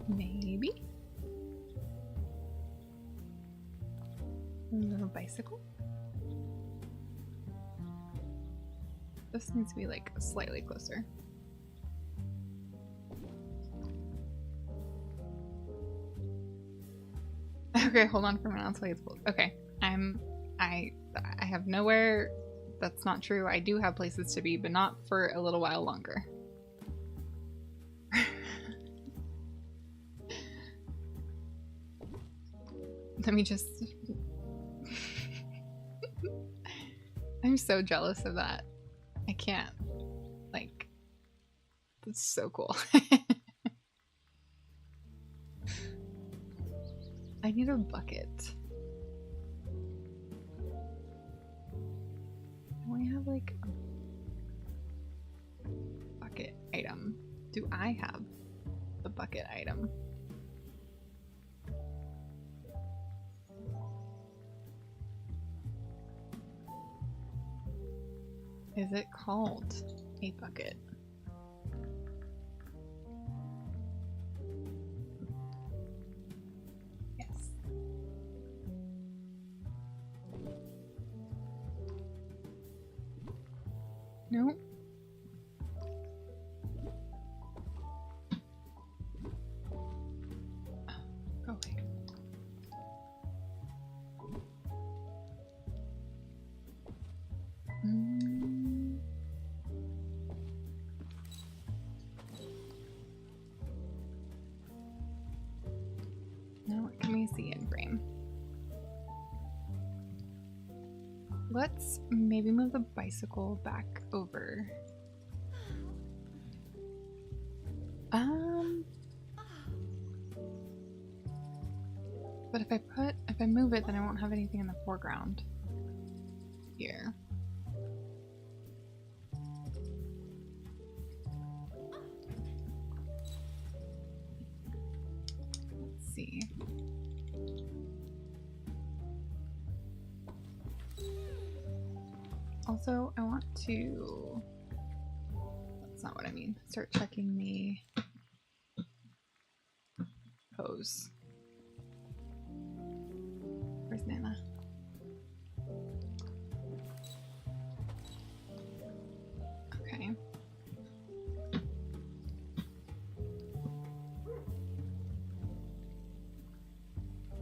Maybe. A little bicycle. This needs to be like slightly closer. Okay, hold on for a minute. I'll tell you it's cool. Okay, I have nowhere. That's not true. I do have places to be, but not for a little while longer. Let me just... I'm so jealous of that. I can't. Like, that's so cool. I need a bucket. Don't we have like a bucket item? Do I have the bucket item? Is it called a bucket? Yes. No. Go away. Now what can we see in frame? Let's maybe move the bicycle back over. But if I move it, then I won't have anything in the foreground here. Let's see. Also, I want to, that's not what I mean, start checking the pose. Where's Nana? Okay.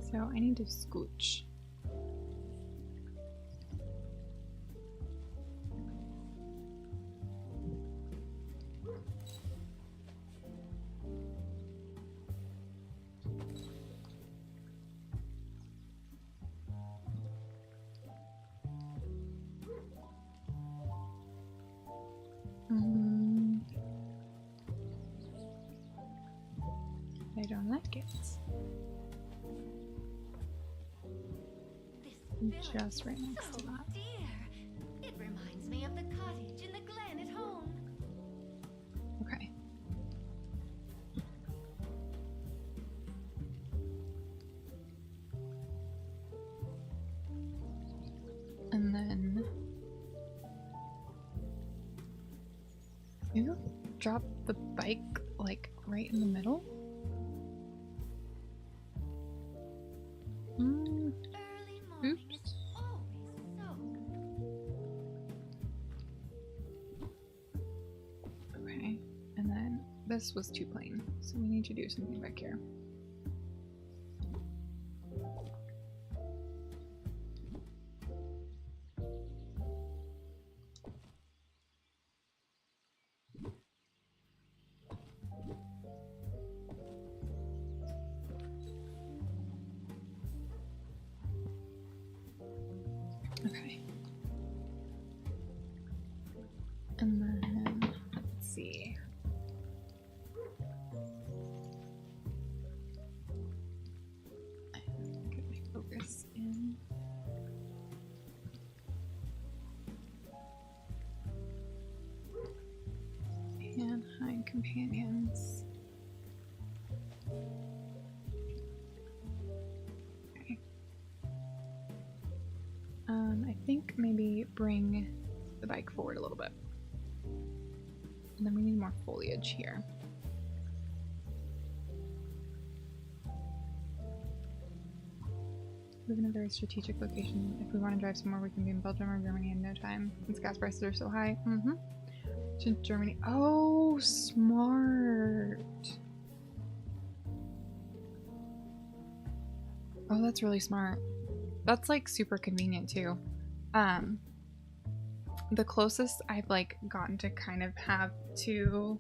So I need to scooch. I don't like it. Just right next to that. Dear, it reminds me of the cottage in the glen at home. Okay. And then maybe I'll drop the bike like right in the middle. Early morning is always so good. Okay, and then this was too plain, so we need to do something back here. Okay. And then, let's see. Get my focus in. And hide companions. Okay. I think maybe bring the bike forward a little bit. And then we need more foliage here. We have another strategic location. If we want to drive somewhere, we can be in Belgium or Germany in no time, since gas prices are so high. To Germany. Oh, smart. Oh, that's really smart. That's like super convenient too. The closest I've like gotten to kind of have to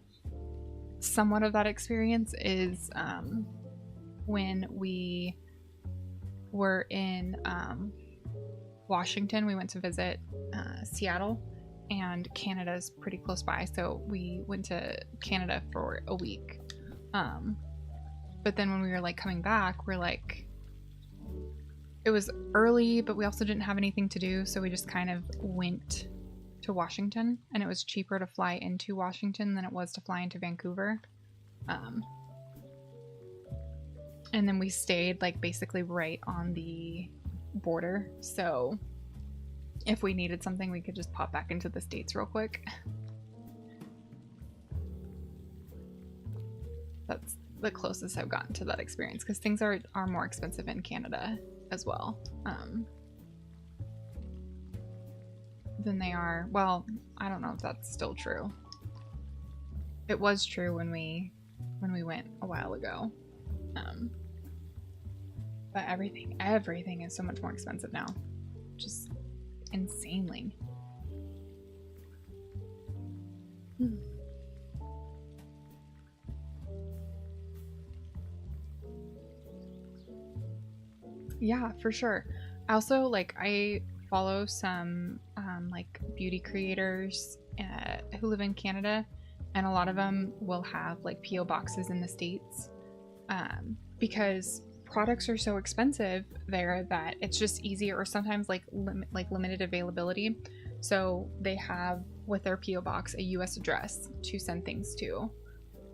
somewhat of that experience is when we were in Washington. We went to visit Seattle, and Canada's pretty close by, so we went to Canada for a week. But then when we were like coming back, we're like, it was early, but we also didn't have anything to do, so we just kind of went to Washington, and it was cheaper to fly into Washington than it was to fly into Vancouver. And then we stayed like basically right on the border, so if we needed something, we could just pop back into the States real quick. That's the closest I've gotten to that experience, because things are more expensive in Canada as well than they are. Well, I don't know if that's still true. It was true when we went a while ago, but everything is so much more expensive now, just insanely. Yeah, for sure. Also, like, I follow some like beauty creators who live in Canada, and a lot of them will have like PO boxes in the States, because products are so expensive there that it's just easier, or sometimes like limited availability. So they have with their PO box a US address to send things to,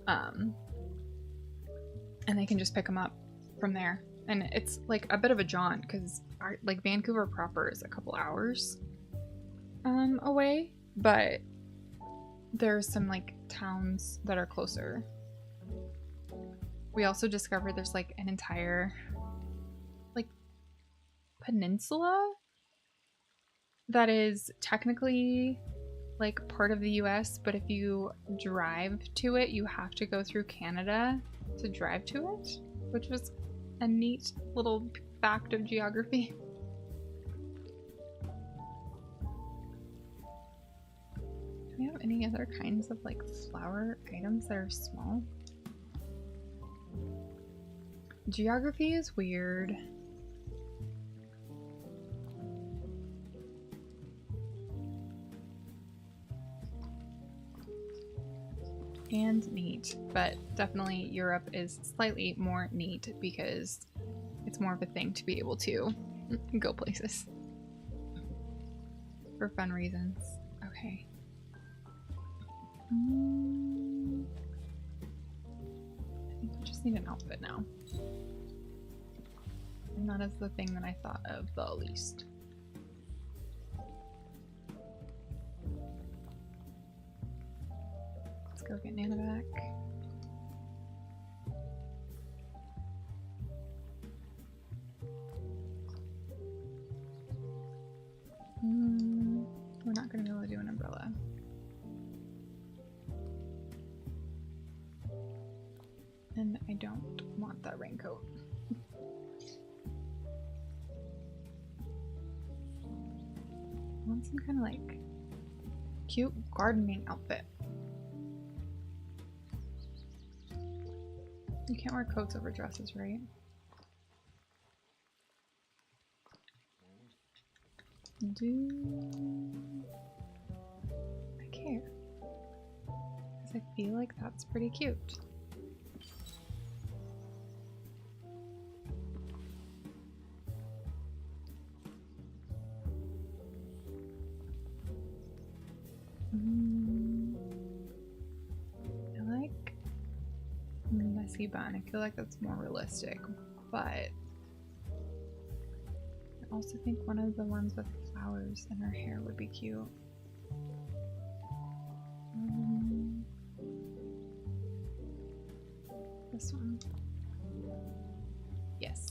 and they can just pick them up from there. And it's like a bit of a jaunt, because like Vancouver proper is a couple hours away, but there's some like towns that are closer. We also discovered there's like an entire like peninsula that is technically like part of the US, but if you drive to it, you have to go through Canada to drive to it, which was a neat little fact of geography. Do we have any other kinds of like flower items that are small? Geography is weird. And neat, but definitely Europe is slightly more neat because it's more of a thing to be able to go places for fun reasons. Okay. I think we just need an outfit now. And that is the thing that I thought of the least. Go get Nana back. We're not going to be able to do an umbrella. And I don't want that raincoat. I want some kind of like cute gardening outfit. You can't wear coats over dresses, right? Do I care? Because I feel like that's pretty cute. I like messy bun. I feel like that's more realistic, but I also think one of the ones with flowers in her hair would be cute. This one. Yes.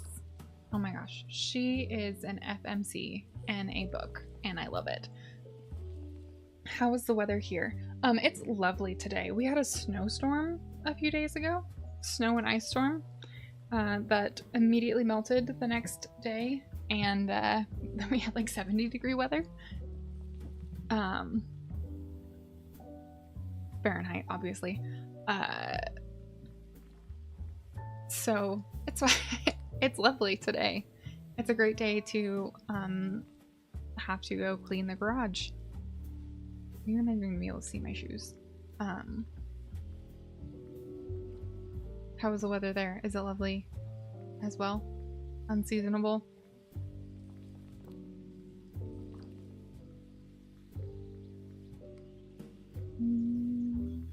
Oh my gosh. She is an FMC in a book, and I love it. How is the weather here? It's lovely today. We had a snowstorm a few days ago. Snow and ice storm that immediately melted the next day, and then we had like 70-degree weather. Fahrenheit, obviously. So it's it's lovely today, It's a great day to have to go clean the garage. You're not even gonna be able to see my shoes. How is the weather there? Is it lovely as well? Unseasonable? Mm.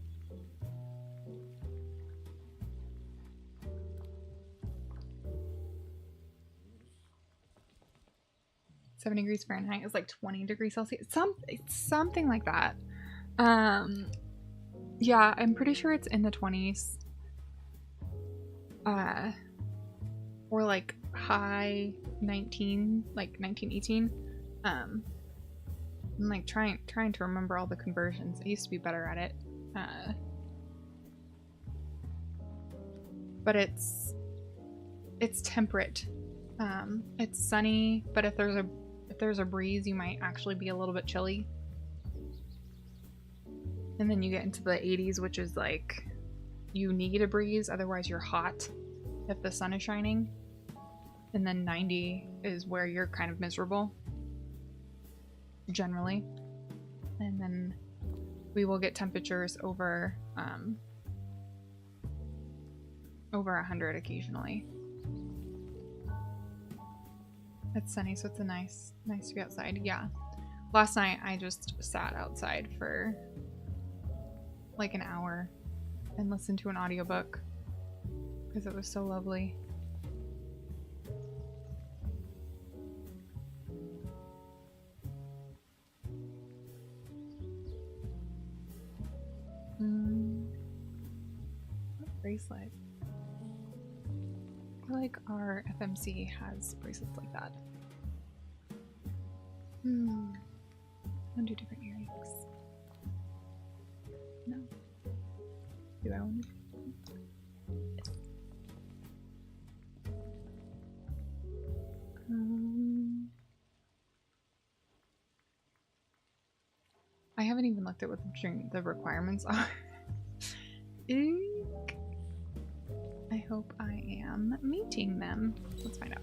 70 degrees Fahrenheit is like 20 degrees Celsius. Something like that. Yeah, I'm pretty sure it's in the 20s. Or like high 19, like 1918. I'm like trying to remember all the conversions. I used to be better at it. But it's temperate. It's sunny, but if there's a breeze, you might actually be a little bit chilly. And then you get into the 80s, which is like you need a breeze, otherwise you're hot if the sun is shining. And then 90 is where you're kind of miserable, generally. And then we will get temperatures over 100 occasionally. It's sunny, so it's nice to be outside. Yeah. Last night I just sat outside for like an hour and listened to an audiobook because it was so lovely. What bracelet? I feel like our FMC has bracelets like that. I'll do different earrings. No. Do I want to? I haven't even looked at what the requirements are. Eek. I hope I am meeting them. Let's find out.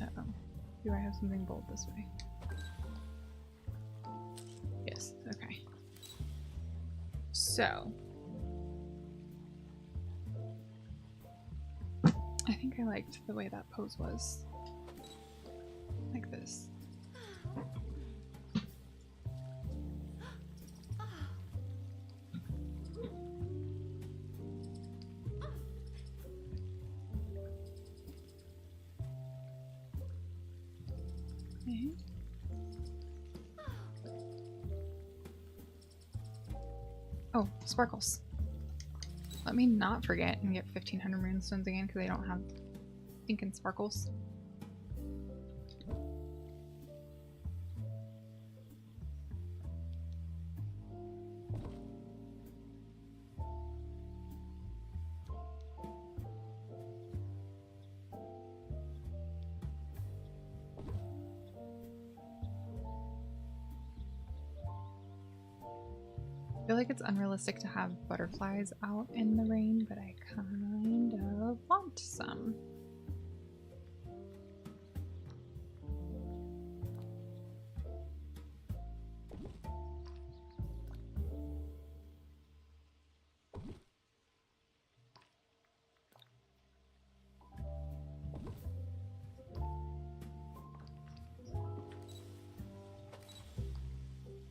Uh-oh. Do I have something bold this way? Yes, okay. So. I think I liked the way that pose was. Like this. Okay. Oh, sparkles. Let me not forget and get 1500 moonstones again because I don't have stinking sparkles. I feel like it's unrealistic to have butterflies out in the rain, but I kind of want some.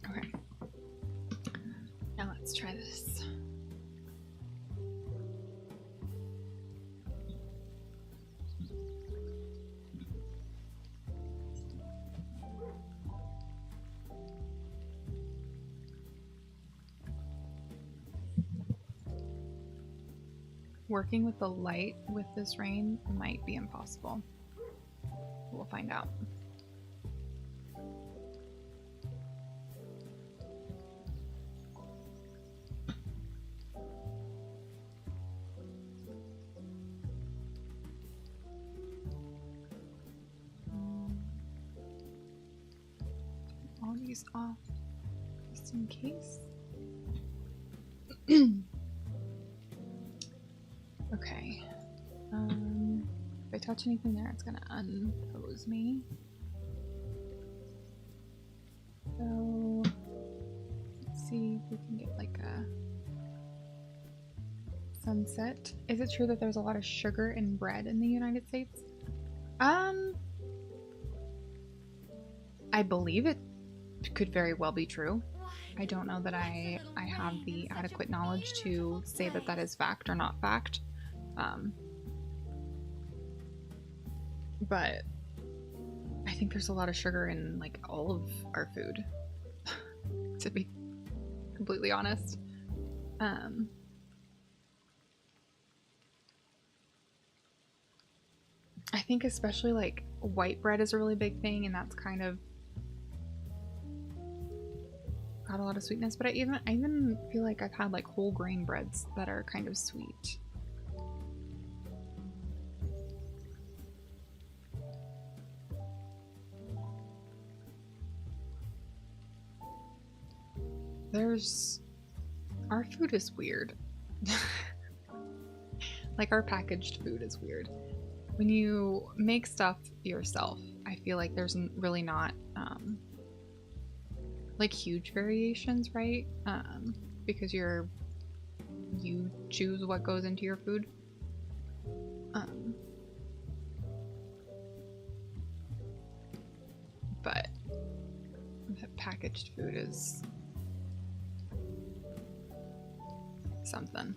Okay. Now let's try this. Working with the light with this rain might be impossible. We'll find out. All these off just in case. Okay. If I touch anything there, it's gonna unpose me. So let's see if we can get like a sunset. Is it true that there's a lot of sugar in bread in the United States? I believe it could very well be true. I don't know that I have the adequate knowledge to say that that is fact or not fact. But I think there's a lot of sugar in like all of our food, to be completely honest. I think especially like white bread is a really big thing, and that's kind of got a lot of sweetness. But I even feel like I've had like whole grain breads that are kind of sweet. Our food is weird. Like our packaged food is weird. When you make stuff yourself, I feel like there's really not like huge variations, right? Because you choose what goes into your food. But the packaged food is something.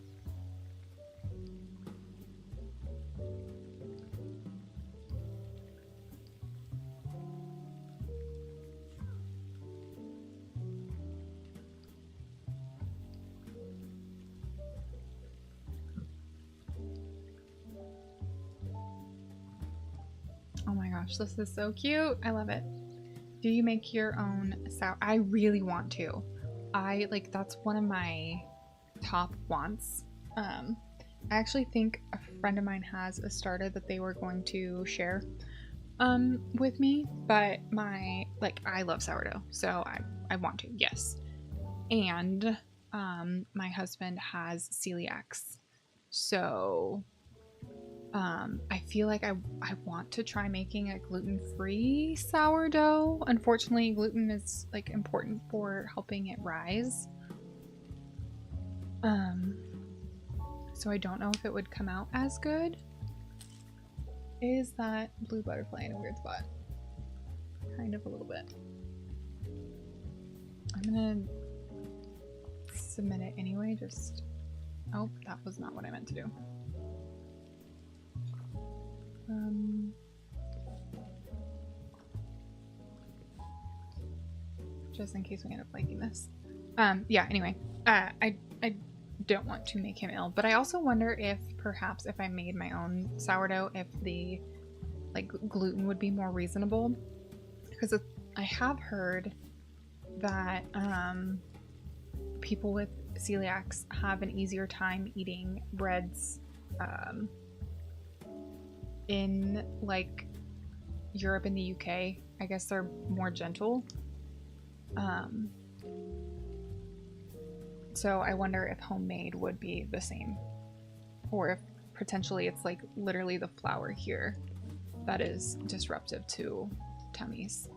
Oh my gosh, this is so cute. I love it. Do you make your own sour? I really want to. That's one of my top wants. I actually think a friend of mine has a starter that they were going to share with me, but I love sourdough, so I want to, yes. And my husband has celiacs, so I feel like I want to try making a gluten-free sourdough. Unfortunately, gluten is like important for helping it rise. So I don't know if it would come out as good. Is that blue butterfly in a weird spot? Kind of a little bit. I'm gonna submit it anyway, just... Oh, that was not what I meant to do. Just in case we end up liking this. Yeah, anyway. I don't want to make him ill, but I also wonder if perhaps if I made my own sourdough, if the gluten would be more reasonable, because I have heard that people with celiacs have an easier time eating breads in like Europe and the UK. I guess they're more gentle. So I wonder if homemade would be the same, or if potentially it's like literally the flour here that is disruptive to tummies.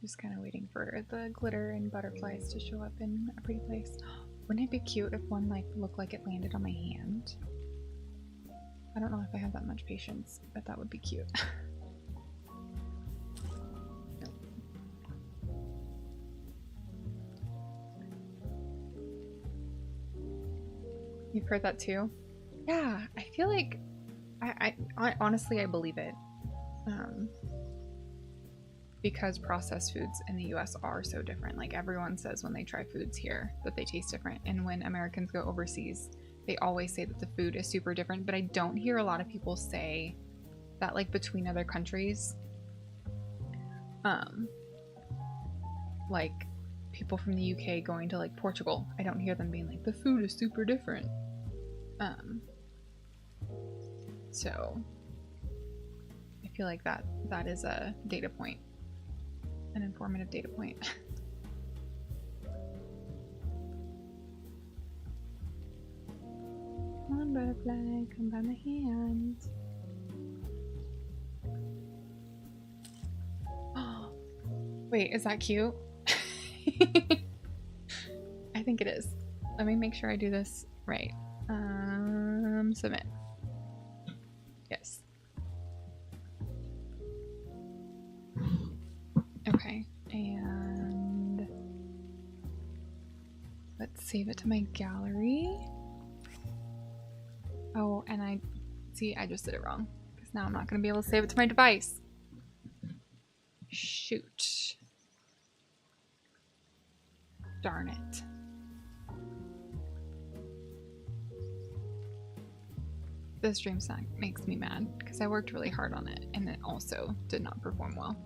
Just kind of waiting for the glitter and butterflies to show up in a pretty place. Wouldn't it be cute if one looked like it landed on my hand? I don't know if I have that much patience, but that would be cute. You've heard that too? Yeah, I feel like I honestly I believe it. Because processed foods in the US are so different. Like everyone says when they try foods here that they taste different. And when Americans go overseas, they always say that the food is super different. But I don't hear a lot of people say that like between other countries. Like people from the UK going to like Portugal, I don't hear them being like, the food is super different. So I feel like that is a data point, an informative data point. Come on, butterfly, come by my hand. Oh, wait, is that cute? I think it is. Let me make sure I do this right. Submit. Yes. Okay, and let's save it to my gallery. Oh, and I just did it wrong because now I'm not going to be able to save it to my device. Shoot. Darn it. This dreamsnack makes me mad because I worked really hard on it and it also did not perform well.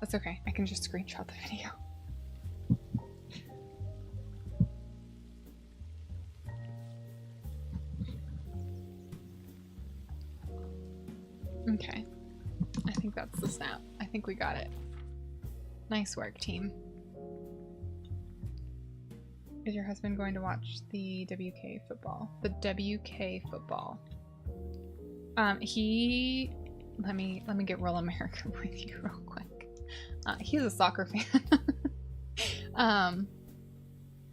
That's okay. I can just screenshot the video. Okay. I think that's the snap. I think we got it. Nice work, team. Is your husband going to watch the WK football? The WK football. Let me get real American with you real quick. He's a soccer fan.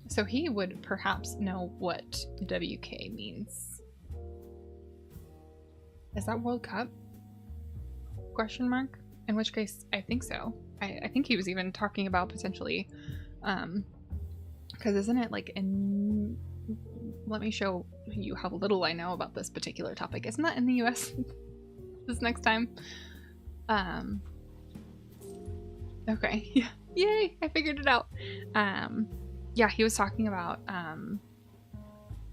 So he would perhaps know what WK means. Is that World Cup? Question mark? In which case, I think so. I think he was even talking about potentially, because isn't it like in, let me show you how little I know about this particular topic. Isn't that in the US this next time? Okay, yeah, yay, I figured it out. Yeah, he was talking about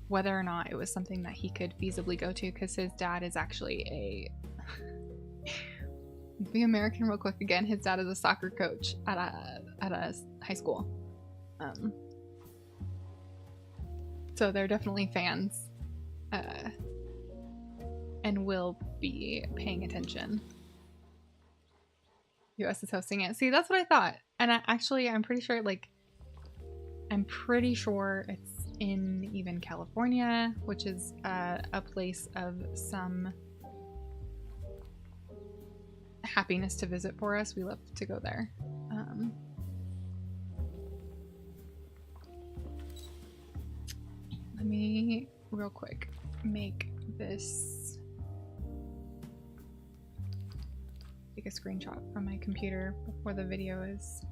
whether or not it was something that he could feasibly go to because his dad is actually a be American real quick again. His dad is a soccer coach at a high school. So they're definitely fans and will be paying attention. US is hosting it. See, that's what I thought. And I'm pretty sure it's in even California, which is a place of some happiness to visit for us. We love to go there. Let me real quick make this, take a screenshot from my computer before the video is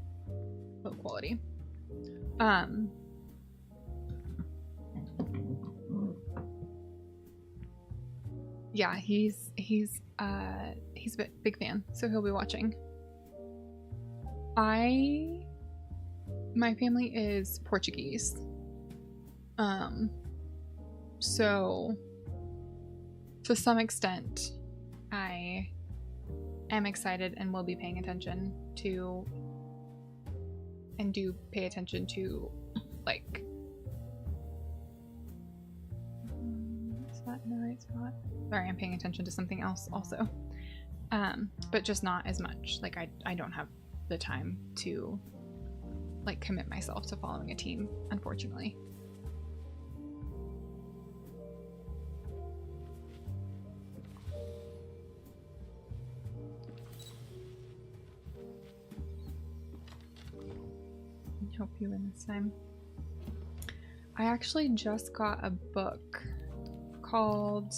low quality. Yeah, he's a big fan, so he'll be watching. My family is Portuguese. So to some extent, I am excited and will be paying attention to, and do pay attention to, like, is that in the right spot? Sorry, I'm paying attention to something else also. But just not as much. Like, I don't have the time to, like, commit myself to following a team, unfortunately. Hope you win this time. I actually just got a book called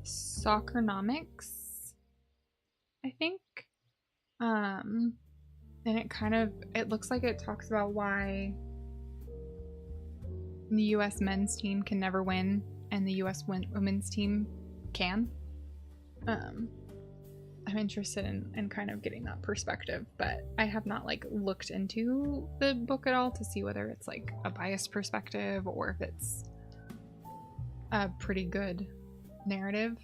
Soccernomics, I think. And it looks like it talks about why the US men's team can never win and the US women's team can. I'm interested in kind of getting that perspective, but I have not like looked into the book at all to see whether it's like a biased perspective or if it's a pretty good narrative.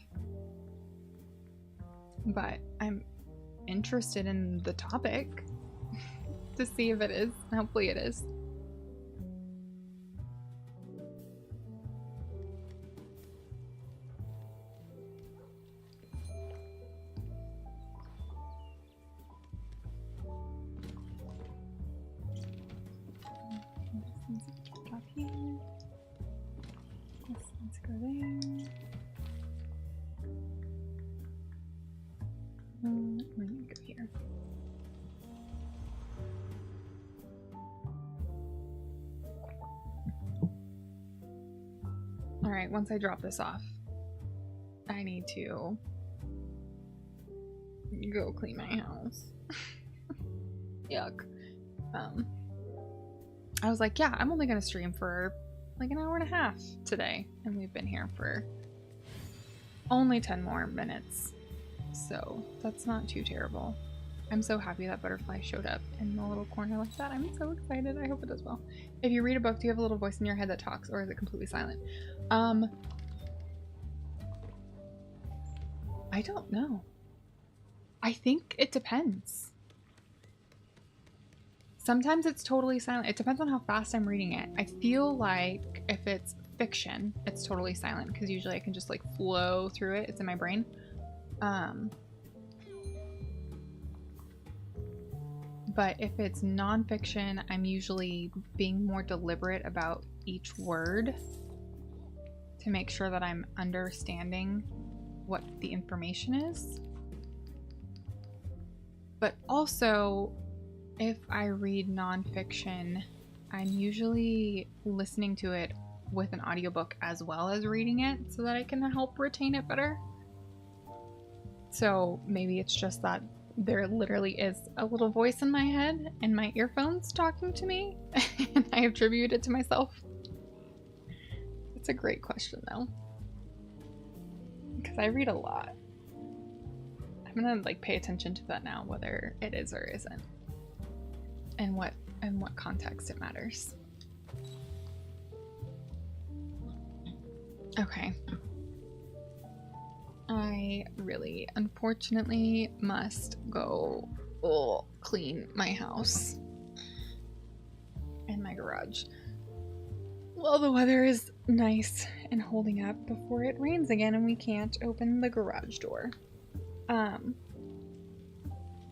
But I'm interested in the topic to see if it is. Hopefully it is. are there. Let me go here. Alright, once I drop this off, I need to go clean my house. Yuck. I was like, yeah, I'm only gonna stream for like an hour and a half today, and we've been here for only 10 more minutes, so that's not too terrible. I'm so happy that butterfly showed up in the little corner like that. I'm so excited. I hope it does well. If you read a book, do you have a little voice in your head that talks, or is it completely silent? I don't know. I think it depends. Sometimes it's totally silent. It depends on how fast I'm reading it. I feel like if it's fiction, it's totally silent because usually I can just like flow through it. It's in my brain. But if it's nonfiction, I'm usually being more deliberate about each word to make sure that I'm understanding what the information is. But also, if I read nonfiction, I'm usually listening to it with an audiobook as well as reading it so that I can help retain it better. So maybe it's just that there literally is a little voice in my head and my earphones talking to me and I attribute it to myself. It's a great question though, because I read a lot. I'm gonna like pay attention to that now, whether it is or isn't, and what context it matters. Okay. I really, unfortunately, must go clean my house and my garage. Well, the weather is nice and holding up before it rains again and we can't open the garage door.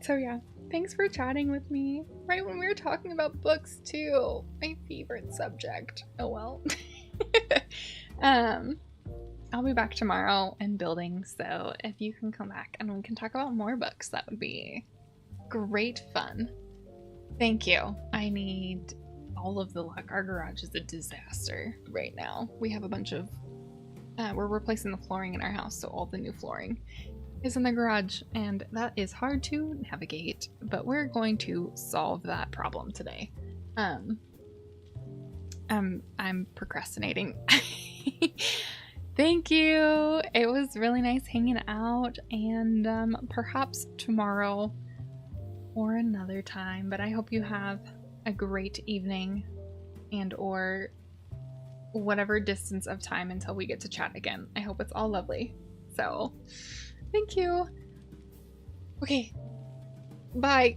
So yeah, thanks for chatting with me right when we were talking about books too. My favorite subject. Oh well. I'll be back tomorrow and building, so if you can come back and we can talk about more books, that would be great fun. Thank you. I need all of the luck. Our garage is a disaster right now. We have a bunch of we're replacing the flooring in our house, so all the new flooring is in the garage, and that is hard to navigate, but we're going to solve that problem today. I'm procrastinating. Thank you. It was really nice hanging out, and perhaps tomorrow or another time, but I hope you have a great evening and or whatever distance of time until we get to chat again. I hope it's all lovely. So, thank you. Okay. Bye.